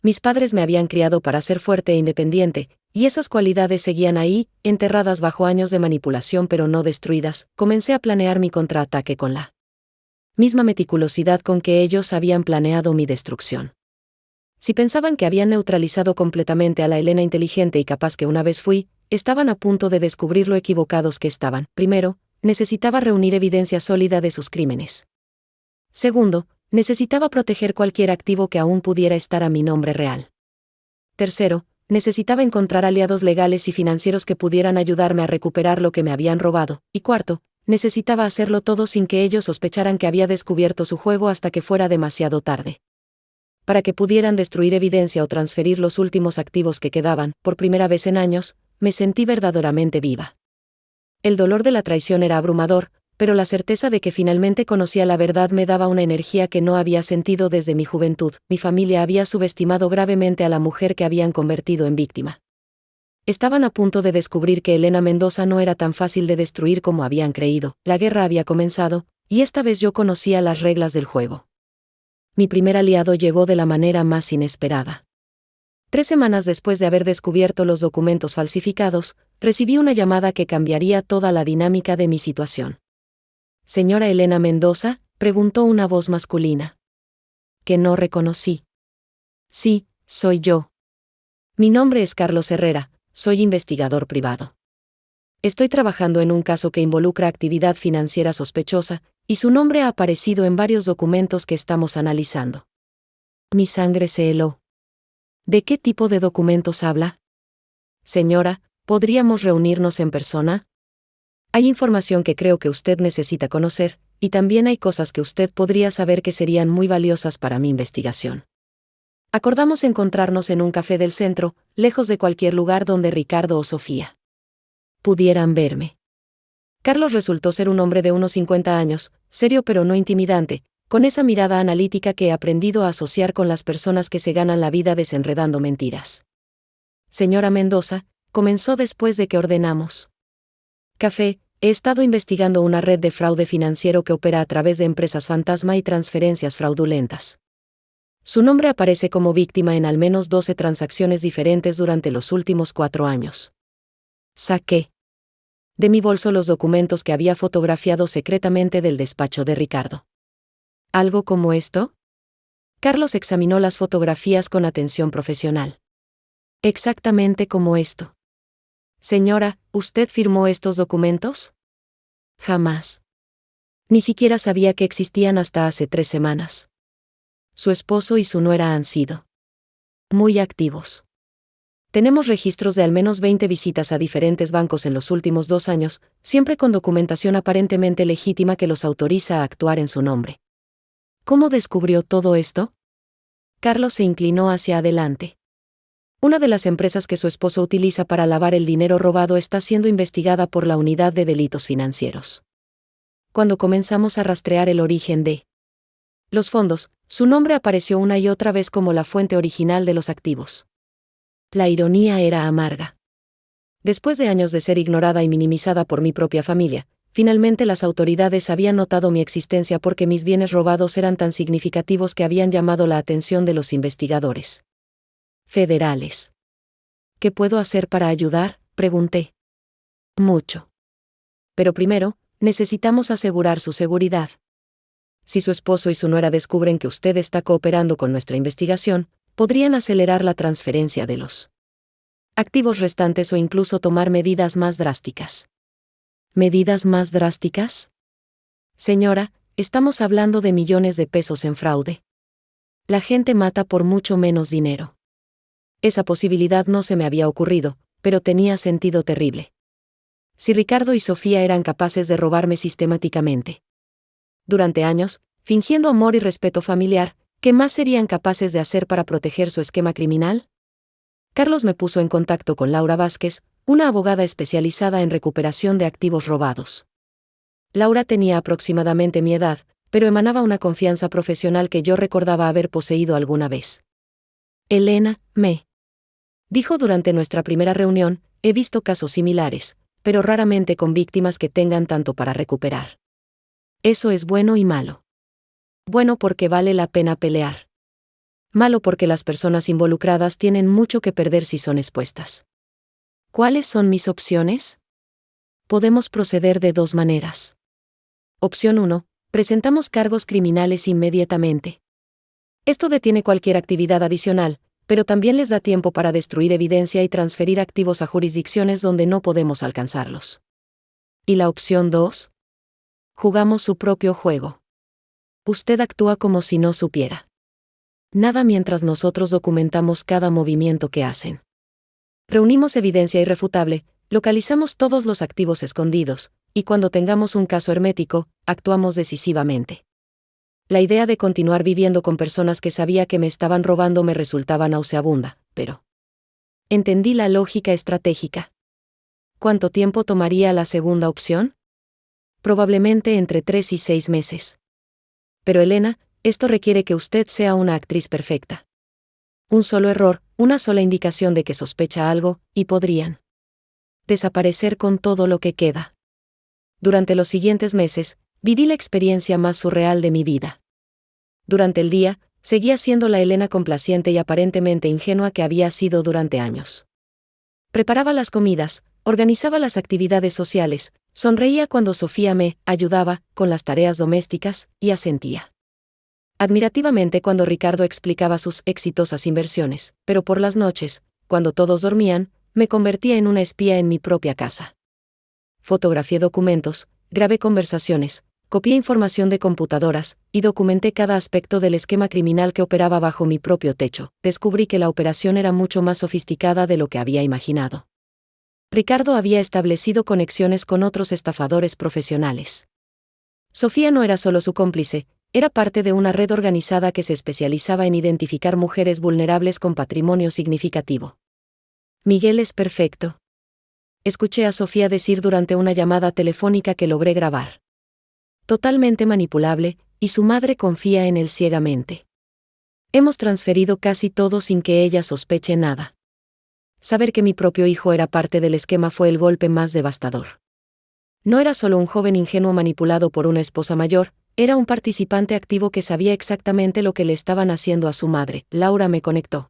Mis padres me habían criado para ser fuerte e independiente, y esas cualidades seguían ahí, enterradas bajo años de manipulación pero no destruidas. Comencé a planear mi contraataque con la misma meticulosidad con que ellos habían planeado mi destrucción. Si pensaban que habían neutralizado completamente a la Elena inteligente y capaz que una vez fui, estaban a punto de descubrir lo equivocados que estaban. Primero, necesitaba reunir evidencia sólida de sus crímenes. Segundo, necesitaba proteger cualquier activo que aún pudiera estar a mi nombre real. Tercero, necesitaba encontrar aliados legales y financieros que pudieran ayudarme a recuperar lo que me habían robado. Y cuarto, necesitaba hacerlo todo sin que ellos sospecharan que había descubierto su juego hasta que fuera demasiado tarde. Para que pudieran destruir evidencia o transferir los últimos activos que quedaban, por primera vez en años, me sentí verdaderamente viva. El dolor de la traición era abrumador, pero la certeza de que finalmente conocía la verdad me daba una energía que no había sentido desde mi juventud. Mi familia había subestimado gravemente a la mujer que habían convertido en víctima. Estaban a punto de descubrir que Elena Mendoza no era tan fácil de destruir como habían creído. La guerra había comenzado, y esta vez yo conocía las reglas del juego. Mi primer aliado llegó de la manera más inesperada. 3 semanas después de haber descubierto los documentos falsificados, recibí una llamada que cambiaría toda la dinámica de mi situación. «Señora Elena Mendoza», preguntó una voz masculina. Que no reconocí. «Sí, soy yo. Mi nombre es Carlos Herrera, soy investigador privado. Estoy trabajando en un caso que involucra actividad financiera sospechosa, y su nombre ha aparecido en varios documentos que estamos analizando». Mi sangre se heló. ¿De qué tipo de documentos habla? «Señora, ¿podríamos reunirnos en persona? Hay información que creo que usted necesita conocer, y también hay cosas que usted podría saber que serían muy valiosas para mi investigación». Acordamos encontrarnos en un café del centro, lejos de cualquier lugar donde Ricardo o Sofía pudieran verme. Carlos resultó ser un hombre de unos 50 años, serio pero no intimidante, con esa mirada analítica que he aprendido a asociar con las personas que se ganan la vida desenredando mentiras. «Señora Mendoza», comenzó después de que ordenamos café, he estado investigando una red de fraude financiero que opera a través de empresas fantasma y transferencias fraudulentas. Su nombre aparece como víctima en al menos 12 transacciones diferentes durante los últimos 4 años. Saqué de mi bolso los documentos que había fotografiado secretamente del despacho de Ricardo. ¿Algo como esto? Carlos examinó las fotografías con atención profesional. Exactamente como esto. «Señora, ¿usted firmó estos documentos?» Jamás. Ni siquiera sabía que existían hasta hace 3 semanas. Su esposo y su nuera han sido muy activos. Tenemos registros de al menos 20 visitas a diferentes bancos en los últimos 2 años, siempre con documentación aparentemente legítima que los autoriza a actuar en su nombre. ¿Cómo descubrió todo esto? Carlos se inclinó hacia adelante. Una de las empresas que su esposo utiliza para lavar el dinero robado está siendo investigada por la Unidad de Delitos Financieros. Cuando comenzamos a rastrear el origen de los fondos, su nombre apareció una y otra vez como la fuente original de los activos. La ironía era amarga. Después de años de ser ignorada y minimizada por mi propia familia, finalmente las autoridades habían notado mi existencia porque mis bienes robados eran tan significativos que habían llamado la atención de los investigadores federales. «¿Qué puedo hacer para ayudar?», pregunté. «Mucho. Pero primero, necesitamos asegurar su seguridad. Si su esposo y su nuera descubren que usted está cooperando con nuestra investigación, podrían acelerar la transferencia de los activos restantes o incluso tomar medidas más drásticas». ¿Medidas más drásticas? Señora, estamos hablando de millones de pesos en fraude. La gente mata por mucho menos dinero. Esa posibilidad no se me había ocurrido, pero tenía sentido terrible. Si Ricardo y Sofía eran capaces de robarme sistemáticamente durante años, fingiendo amor y respeto familiar, ¿qué más serían capaces de hacer para proteger su esquema criminal? Carlos me puso en contacto con Laura Vázquez, una abogada especializada en recuperación de activos robados. Laura tenía aproximadamente mi edad, pero emanaba una confianza profesional que yo recordaba haber poseído alguna vez. «Elena, me dijo durante nuestra primera reunión, he visto casos similares, pero raramente con víctimas que tengan tanto para recuperar. Eso es bueno y malo. Bueno porque vale la pena pelear. Malo porque las personas involucradas tienen mucho que perder si son expuestas. ¿Cuáles son mis opciones? Podemos proceder de 2 maneras. Opción 1. Presentamos cargos criminales inmediatamente. Esto detiene cualquier actividad adicional, pero también les da tiempo para destruir evidencia y transferir activos a jurisdicciones donde no podemos alcanzarlos. ¿Y la opción 2? Jugamos su propio juego. Usted actúa como si no supiera nada mientras nosotros documentamos cada movimiento que hacen. Reunimos evidencia irrefutable, localizamos todos los activos escondidos, y cuando tengamos un caso hermético, actuamos decisivamente. La idea de continuar viviendo con personas que sabía que me estaban robando me resultaba nauseabunda, pero entendí la lógica estratégica. ¿Cuánto tiempo tomaría la segunda opción? Probablemente entre 3 y 6 meses. Pero Elena, esto requiere que usted sea una actriz perfecta. Un solo error, una sola indicación de que sospecha algo, y podrían desaparecer con todo lo que queda. Durante los siguientes meses, viví la experiencia más surreal de mi vida. Durante el día, seguía siendo la Elena complaciente y aparentemente ingenua que había sido durante años. Preparaba las comidas, organizaba las actividades sociales, sonreía cuando Sofía me ayudaba con las tareas domésticas y asentía admirativamente cuando Ricardo explicaba sus exitosas inversiones, pero por las noches, cuando todos dormían, me convertía en una espía en mi propia casa. Fotografié documentos, grabé conversaciones, copié información de computadoras, y documenté cada aspecto del esquema criminal que operaba bajo mi propio techo. Descubrí que la operación era mucho más sofisticada de lo que había imaginado. Ricardo había establecido conexiones con otros estafadores profesionales. Sofía no era solo su cómplice, era parte de una red organizada que se especializaba en identificar mujeres vulnerables con patrimonio significativo. Miguel es perfecto. Escuché a Sofía decir durante una llamada telefónica que logré grabar. Totalmente manipulable, y su madre confía en él ciegamente. Hemos transferido casi todo sin que ella sospeche nada. Saber que mi propio hijo era parte del esquema fue el golpe más devastador. No era solo un joven ingenuo manipulado por una esposa mayor, era un participante activo que sabía exactamente lo que le estaban haciendo a su madre. Laura me conectó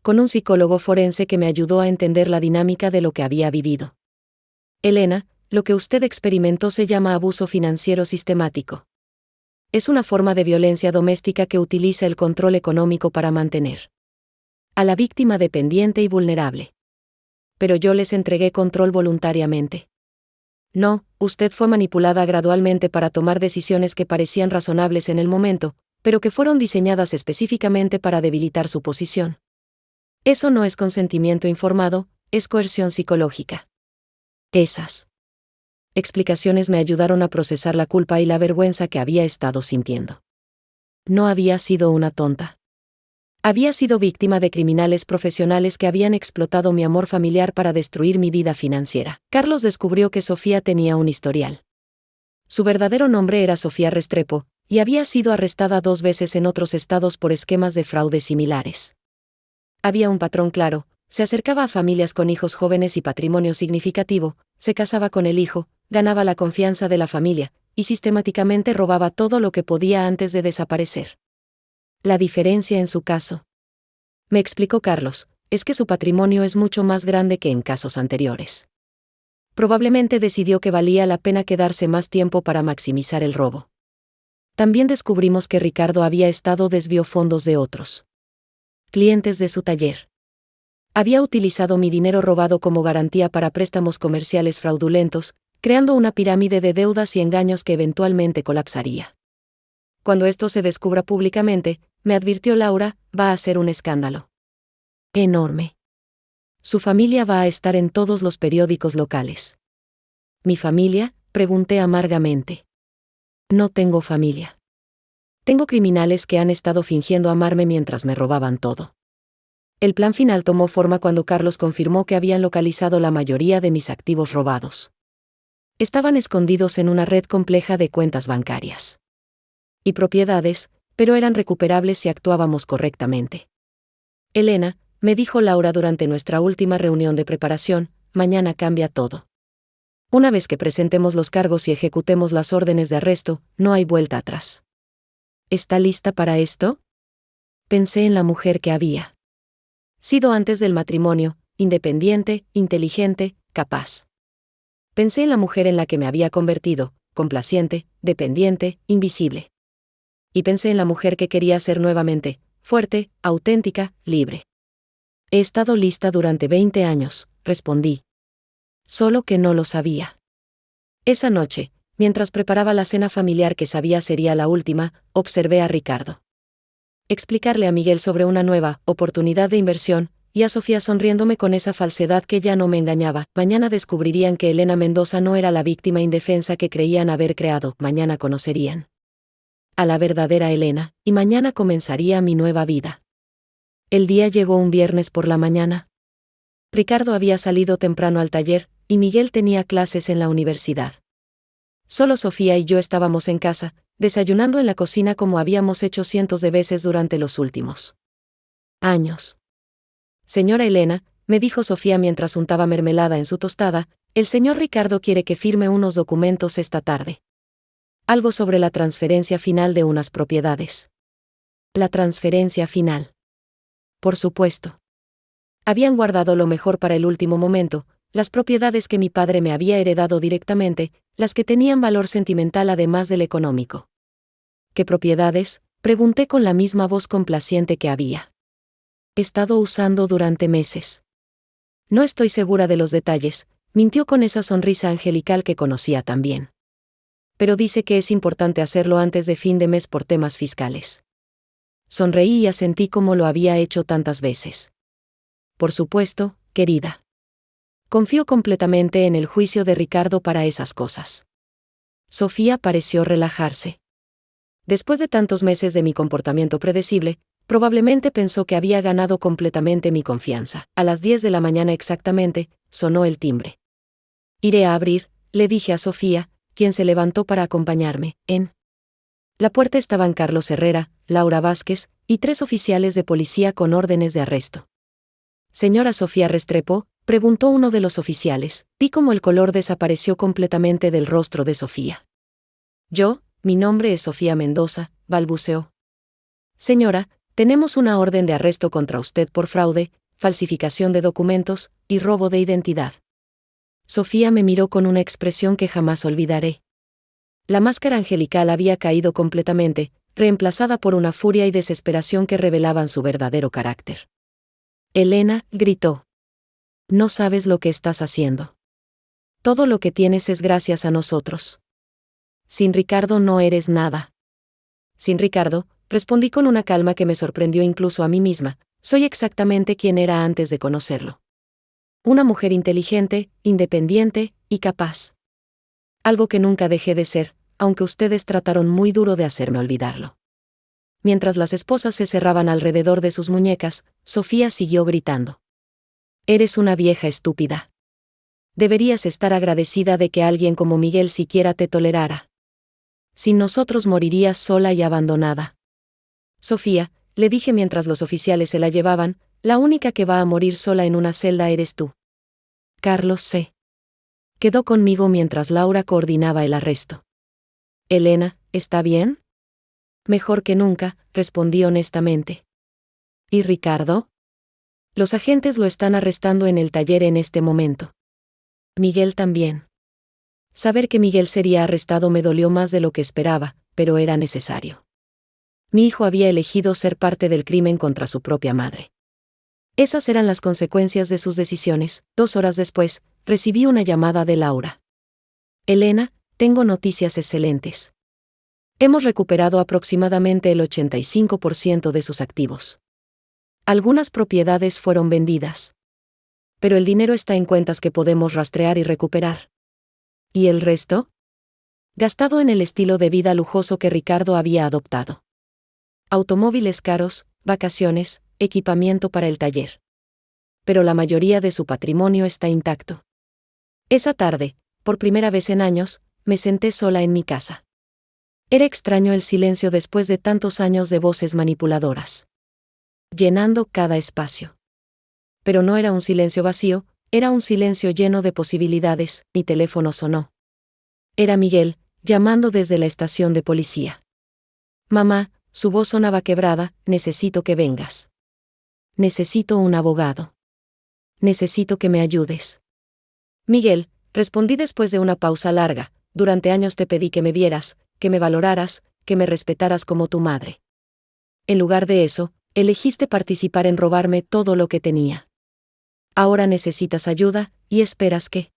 con un psicólogo forense que me ayudó a entender la dinámica de lo que había vivido. Elena, lo que usted experimentó se llama abuso financiero sistemático. Es una forma de violencia doméstica que utiliza el control económico para mantener a la víctima dependiente y vulnerable. Pero yo les entregué control voluntariamente. No, usted fue manipulada gradualmente para tomar decisiones que parecían razonables en el momento, pero que fueron diseñadas específicamente para debilitar su posición. Eso no es consentimiento informado, es coerción psicológica. Esas explicaciones me ayudaron a procesar la culpa y la vergüenza que había estado sintiendo. No había sido una tonta. Había sido víctima de criminales profesionales que habían explotado mi amor familiar para destruir mi vida financiera. Carlos descubrió que Sofía tenía un historial. Su verdadero nombre era Sofía Restrepo, y había sido arrestada 2 veces en otros estados por esquemas de fraude similares. Había un patrón claro: se acercaba a familias con hijos jóvenes y patrimonio significativo, se casaba con el hijo, ganaba la confianza de la familia, y sistemáticamente robaba todo lo que podía antes de desaparecer. La diferencia en su caso, me explicó Carlos, es que su patrimonio es mucho más grande que en casos anteriores. Probablemente decidió que valía la pena quedarse más tiempo para maximizar el robo. También descubrimos que Ricardo había estado desvió fondos de otros clientes de su taller. Había utilizado mi dinero robado como garantía para préstamos comerciales fraudulentos, creando una pirámide de deudas y engaños que eventualmente colapsaría. Cuando esto se descubra públicamente, me advirtió Laura, va a ser un escándalo enorme. Su familia va a estar en todos los periódicos locales. ¿Mi familia?, pregunté amargamente. No tengo familia. Tengo criminales que han estado fingiendo amarme mientras me robaban todo. El plan final tomó forma cuando Carlos confirmó que habían localizado la mayoría de mis activos robados. Estaban escondidos en una red compleja de cuentas bancarias y propiedades, pero eran recuperables si actuábamos correctamente. Elena, me dijo Laura durante nuestra última reunión de preparación, mañana cambia todo. Una vez que presentemos los cargos y ejecutemos las órdenes de arresto, no hay vuelta atrás. ¿Está lista para esto? Pensé en la mujer que había sido antes del matrimonio, independiente, inteligente, capaz. Pensé en la mujer en la que me había convertido, complaciente, dependiente, invisible. Y pensé en la mujer que quería ser nuevamente, fuerte, auténtica, libre. He estado lista durante 20 años, respondí. Solo que no lo sabía. Esa noche, mientras preparaba la cena familiar que sabía sería la última, observé a Ricardo explicarle a Miguel sobre una nueva oportunidad de inversión, y a Sofía sonriéndome con esa falsedad que ya no me engañaba. Mañana descubrirían que Elena Mendoza no era la víctima indefensa que creían haber creado. Mañana conocerían a la verdadera Elena, y mañana comenzaría mi nueva vida. El día llegó un viernes por la mañana. Ricardo había salido temprano al taller, y Miguel tenía clases en la universidad. Solo Sofía y yo estábamos en casa, desayunando en la cocina como habíamos hecho cientos de veces durante los últimos años. Señora Elena, me dijo Sofía mientras untaba mermelada en su tostada, el señor Ricardo quiere que firme unos documentos esta tarde. Algo sobre la transferencia final de unas propiedades. La transferencia final. Por supuesto. Habían guardado lo mejor para el último momento, las propiedades que mi padre me había heredado directamente, las que tenían valor sentimental además del económico. ¿Qué propiedades?, pregunté con la misma voz complaciente que había estado usando durante meses. No estoy segura de los detalles, mintió con esa sonrisa angelical que conocía tan bien. Pero dice que es importante hacerlo antes de fin de mes por temas fiscales. Sonreí y asentí como lo había hecho tantas veces. Por supuesto, querida. Confío completamente en el juicio de Ricardo para esas cosas. Sofía pareció relajarse. Después de tantos meses de mi comportamiento predecible, probablemente pensó que había ganado completamente mi confianza. A las 10 de la mañana exactamente, sonó el timbre. Iré a abrir, le dije a Sofía, quien se levantó para acompañarme. En la puerta estaban Carlos Herrera, Laura Vázquez, y 3 oficiales de policía con órdenes de arresto. Señora Sofía Restrepo, preguntó uno de los oficiales. Vi cómo el color desapareció completamente del rostro de Sofía. Mi nombre es Sofía Mendoza, balbuceó. Señora, tenemos una orden de arresto contra usted por fraude, falsificación de documentos y robo de identidad. Sofía me miró con una expresión que jamás olvidaré. La máscara angelical había caído completamente, reemplazada por una furia y desesperación que revelaban su verdadero carácter. Elena, gritó. No sabes lo que estás haciendo. Todo lo que tienes es gracias a nosotros. Sin Ricardo no eres nada. Sin Ricardo, respondí con una calma que me sorprendió incluso a mí misma, soy exactamente quien era antes de conocerlo. Una mujer inteligente, independiente y capaz. Algo que nunca dejé de ser, aunque ustedes trataron muy duro de hacerme olvidarlo. Mientras las esposas se cerraban alrededor de sus muñecas, Sofía siguió gritando. Eres una vieja estúpida. Deberías estar agradecida de que alguien como Miguel siquiera te tolerara. Sin nosotros morirías sola y abandonada. Sofía, le dije mientras los oficiales se la llevaban, la única que va a morir sola en una celda eres tú. Carlos se quedó conmigo mientras Laura coordinaba el arresto. Elena, ¿está bien? Mejor que nunca, respondí honestamente. ¿Y Ricardo? Los agentes lo están arrestando en el taller en este momento. Miguel también. Saber que Miguel sería arrestado me dolió más de lo que esperaba, pero era necesario. Mi hijo había elegido ser parte del crimen contra su propia madre. Esas eran las consecuencias de sus decisiones. 2 horas después, recibí una llamada de Laura. Elena, tengo noticias excelentes. Hemos recuperado aproximadamente el 85% de sus activos. Algunas propiedades fueron vendidas. Pero el dinero está en cuentas que podemos rastrear y recuperar. ¿Y el resto? Gastado en el estilo de vida lujoso que Ricardo había adoptado. Automóviles caros, vacaciones, equipamiento para el taller. Pero la mayoría de su patrimonio está intacto. Esa tarde, por primera vez en años, me senté sola en mi casa. Era extraño el silencio después de tantos años de voces manipuladoras, llenando cada espacio. Pero no era un silencio vacío, era un silencio lleno de posibilidades. Mi teléfono sonó. Era Miguel, llamando desde la estación de policía. Mamá, su voz sonaba quebrada, necesito que vengas. Necesito un abogado. Necesito que me ayudes. Miguel, respondí después de una pausa larga, durante años te pedí que me vieras, que me valoraras, que me respetaras como tu madre. En lugar de eso, elegiste participar en robarme todo lo que tenía. Ahora necesitas ayuda, y esperas que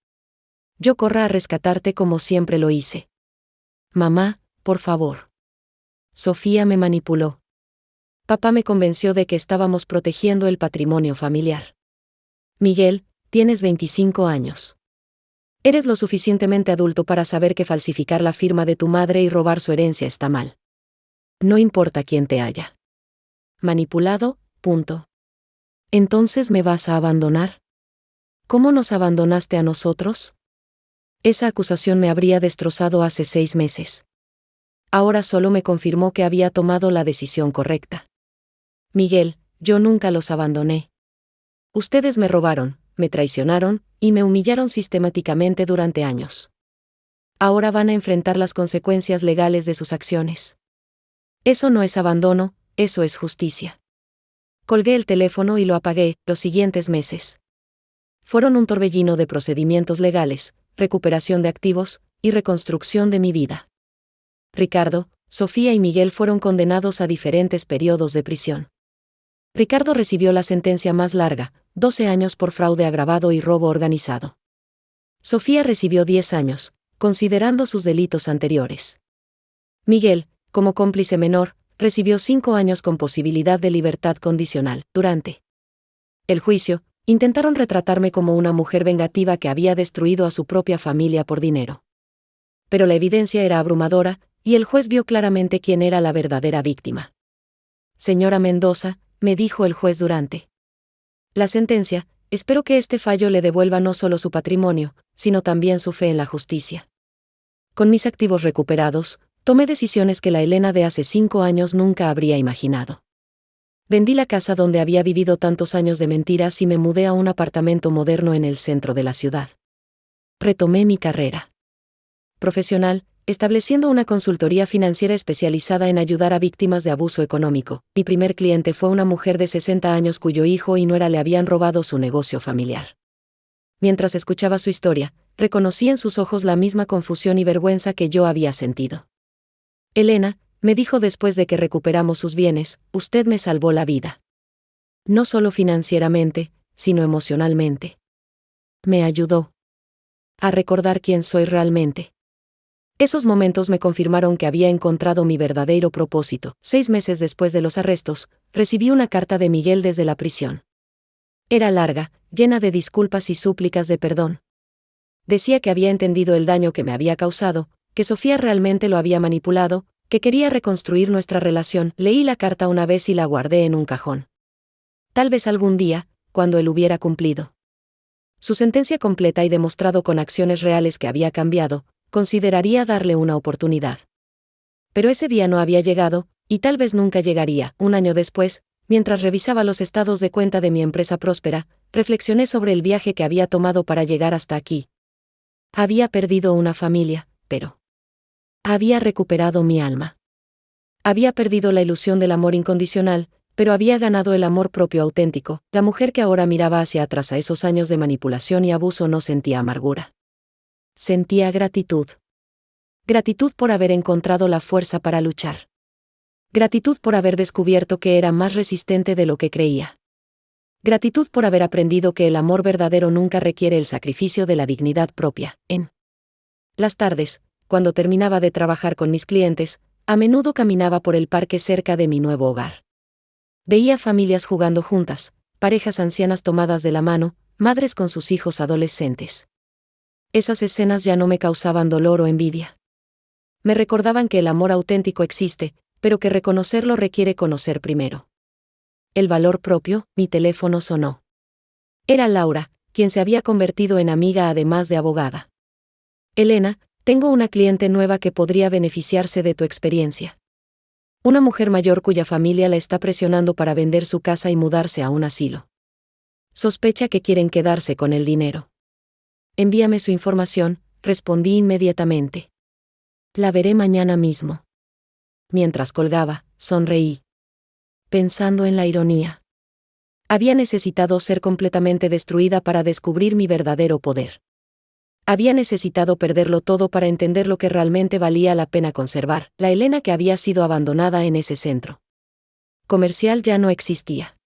yo corra a rescatarte como siempre lo hice. Mamá, por favor. Sofía me manipuló. Papá me convenció de que estábamos protegiendo el patrimonio familiar. Miguel, tienes 25 años. Eres lo suficientemente adulto para saber que falsificar la firma de tu madre y robar su herencia está mal. No importa quién te haya manipulado, punto. ¿Entonces me vas a abandonar? ¿Cómo nos abandonaste a nosotros? Esa acusación me habría destrozado hace 6 meses. Ahora solo me confirmó que había tomado la decisión correcta. Miguel, yo nunca los abandoné. Ustedes me robaron, me traicionaron, y me humillaron sistemáticamente durante años. Ahora van a enfrentar las consecuencias legales de sus acciones. Eso no es abandono, eso es justicia. Colgué el teléfono y lo apagué. Los siguientes meses fueron un torbellino de procedimientos legales, recuperación de activos, y reconstrucción de mi vida. Ricardo, Sofía y Miguel fueron condenados a diferentes periodos de prisión. Ricardo recibió la sentencia más larga, 12 años por fraude agravado y robo organizado. Sofía recibió 10 años, considerando sus delitos anteriores. Miguel, como cómplice menor, recibió 5 años con posibilidad de libertad condicional. Durante el juicio, intentaron retratarme como una mujer vengativa que había destruido a su propia familia por dinero. Pero la evidencia era abrumadora, y el juez vio claramente quién era la verdadera víctima. Señora Mendoza, me dijo el juez durante la sentencia, espero que este fallo le devuelva no solo su patrimonio, sino también su fe en la justicia. Con mis activos recuperados, tomé decisiones que la Elena de hace 5 años nunca habría imaginado. Vendí la casa donde había vivido tantos años de mentiras y me mudé a un apartamento moderno en el centro de la ciudad. Retomé mi carrera profesional, estableciendo una consultoría financiera especializada en ayudar a víctimas de abuso económico. Mi primer cliente fue una mujer de 60 años cuyo hijo y nuera le habían robado su negocio familiar. Mientras escuchaba su historia, reconocí en sus ojos la misma confusión y vergüenza que yo había sentido. Elena, me dijo después de que recuperamos sus bienes, usted me salvó la vida. No solo financieramente, sino emocionalmente. Me ayudó a recordar quién soy realmente. Esos momentos me confirmaron que había encontrado mi verdadero propósito. 6 meses después de los arrestos, recibí una carta de Miguel desde la prisión. Era larga, llena de disculpas y súplicas de perdón. Decía que había entendido el daño que me había causado, que Sofía realmente lo había manipulado, que quería reconstruir nuestra relación. Leí la carta una vez y la guardé en un cajón. Tal vez algún día, cuando él hubiera cumplido su sentencia completa y demostrado con acciones reales que había cambiado, consideraría darle una oportunidad. Pero ese día no había llegado, y tal vez nunca llegaría. Un año después, mientras revisaba los estados de cuenta de mi empresa próspera, reflexioné sobre el viaje que había tomado para llegar hasta aquí. Había perdido una familia, pero había recuperado mi alma. Había perdido la ilusión del amor incondicional, pero había ganado el amor propio auténtico. La mujer que ahora miraba hacia atrás a esos años de manipulación y abuso no sentía amargura. Sentía gratitud. Gratitud por haber encontrado la fuerza para luchar. Gratitud por haber descubierto que era más resistente de lo que creía. Gratitud por haber aprendido que el amor verdadero nunca requiere el sacrificio de la dignidad propia. En las tardes, cuando terminaba de trabajar con mis clientes, a menudo caminaba por el parque cerca de mi nuevo hogar. Veía familias jugando juntas, parejas ancianas tomadas de la mano, madres con sus hijos adolescentes. Esas escenas ya no me causaban dolor o envidia. Me recordaban que el amor auténtico existe, pero que reconocerlo requiere conocer primero el valor propio. Mi teléfono sonó. Era Laura, quien se había convertido en amiga además de abogada. Elena, tengo una cliente nueva que podría beneficiarse de tu experiencia. Una mujer mayor cuya familia la está presionando para vender su casa y mudarse a un asilo. Sospecha que quieren quedarse con el dinero. Envíame su información, respondí inmediatamente. La veré mañana mismo. Mientras colgaba, sonreí, pensando en la ironía. Había necesitado ser completamente destruida para descubrir mi verdadero poder. Había necesitado perderlo todo para entender lo que realmente valía la pena conservar. La Elena que había sido abandonada en ese centro comercial ya no existía.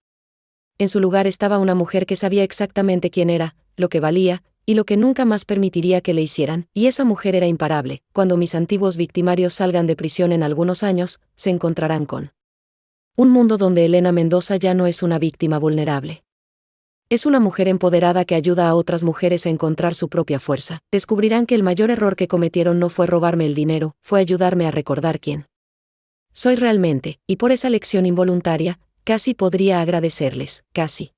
En su lugar estaba una mujer que sabía exactamente quién era, lo que valía, y lo que nunca más permitiría que le hicieran, y esa mujer era imparable. Cuando mis antiguos victimarios salgan de prisión en algunos años, se encontrarán con Un mundo donde Elena Mendoza ya no es una víctima vulnerable. Es una mujer empoderada que ayuda a otras mujeres a encontrar su propia fuerza. Descubrirán que el mayor error que cometieron no fue robarme el dinero, fue ayudarme a recordar quién soy realmente, y por esa lección involuntaria, casi podría agradecerles, casi.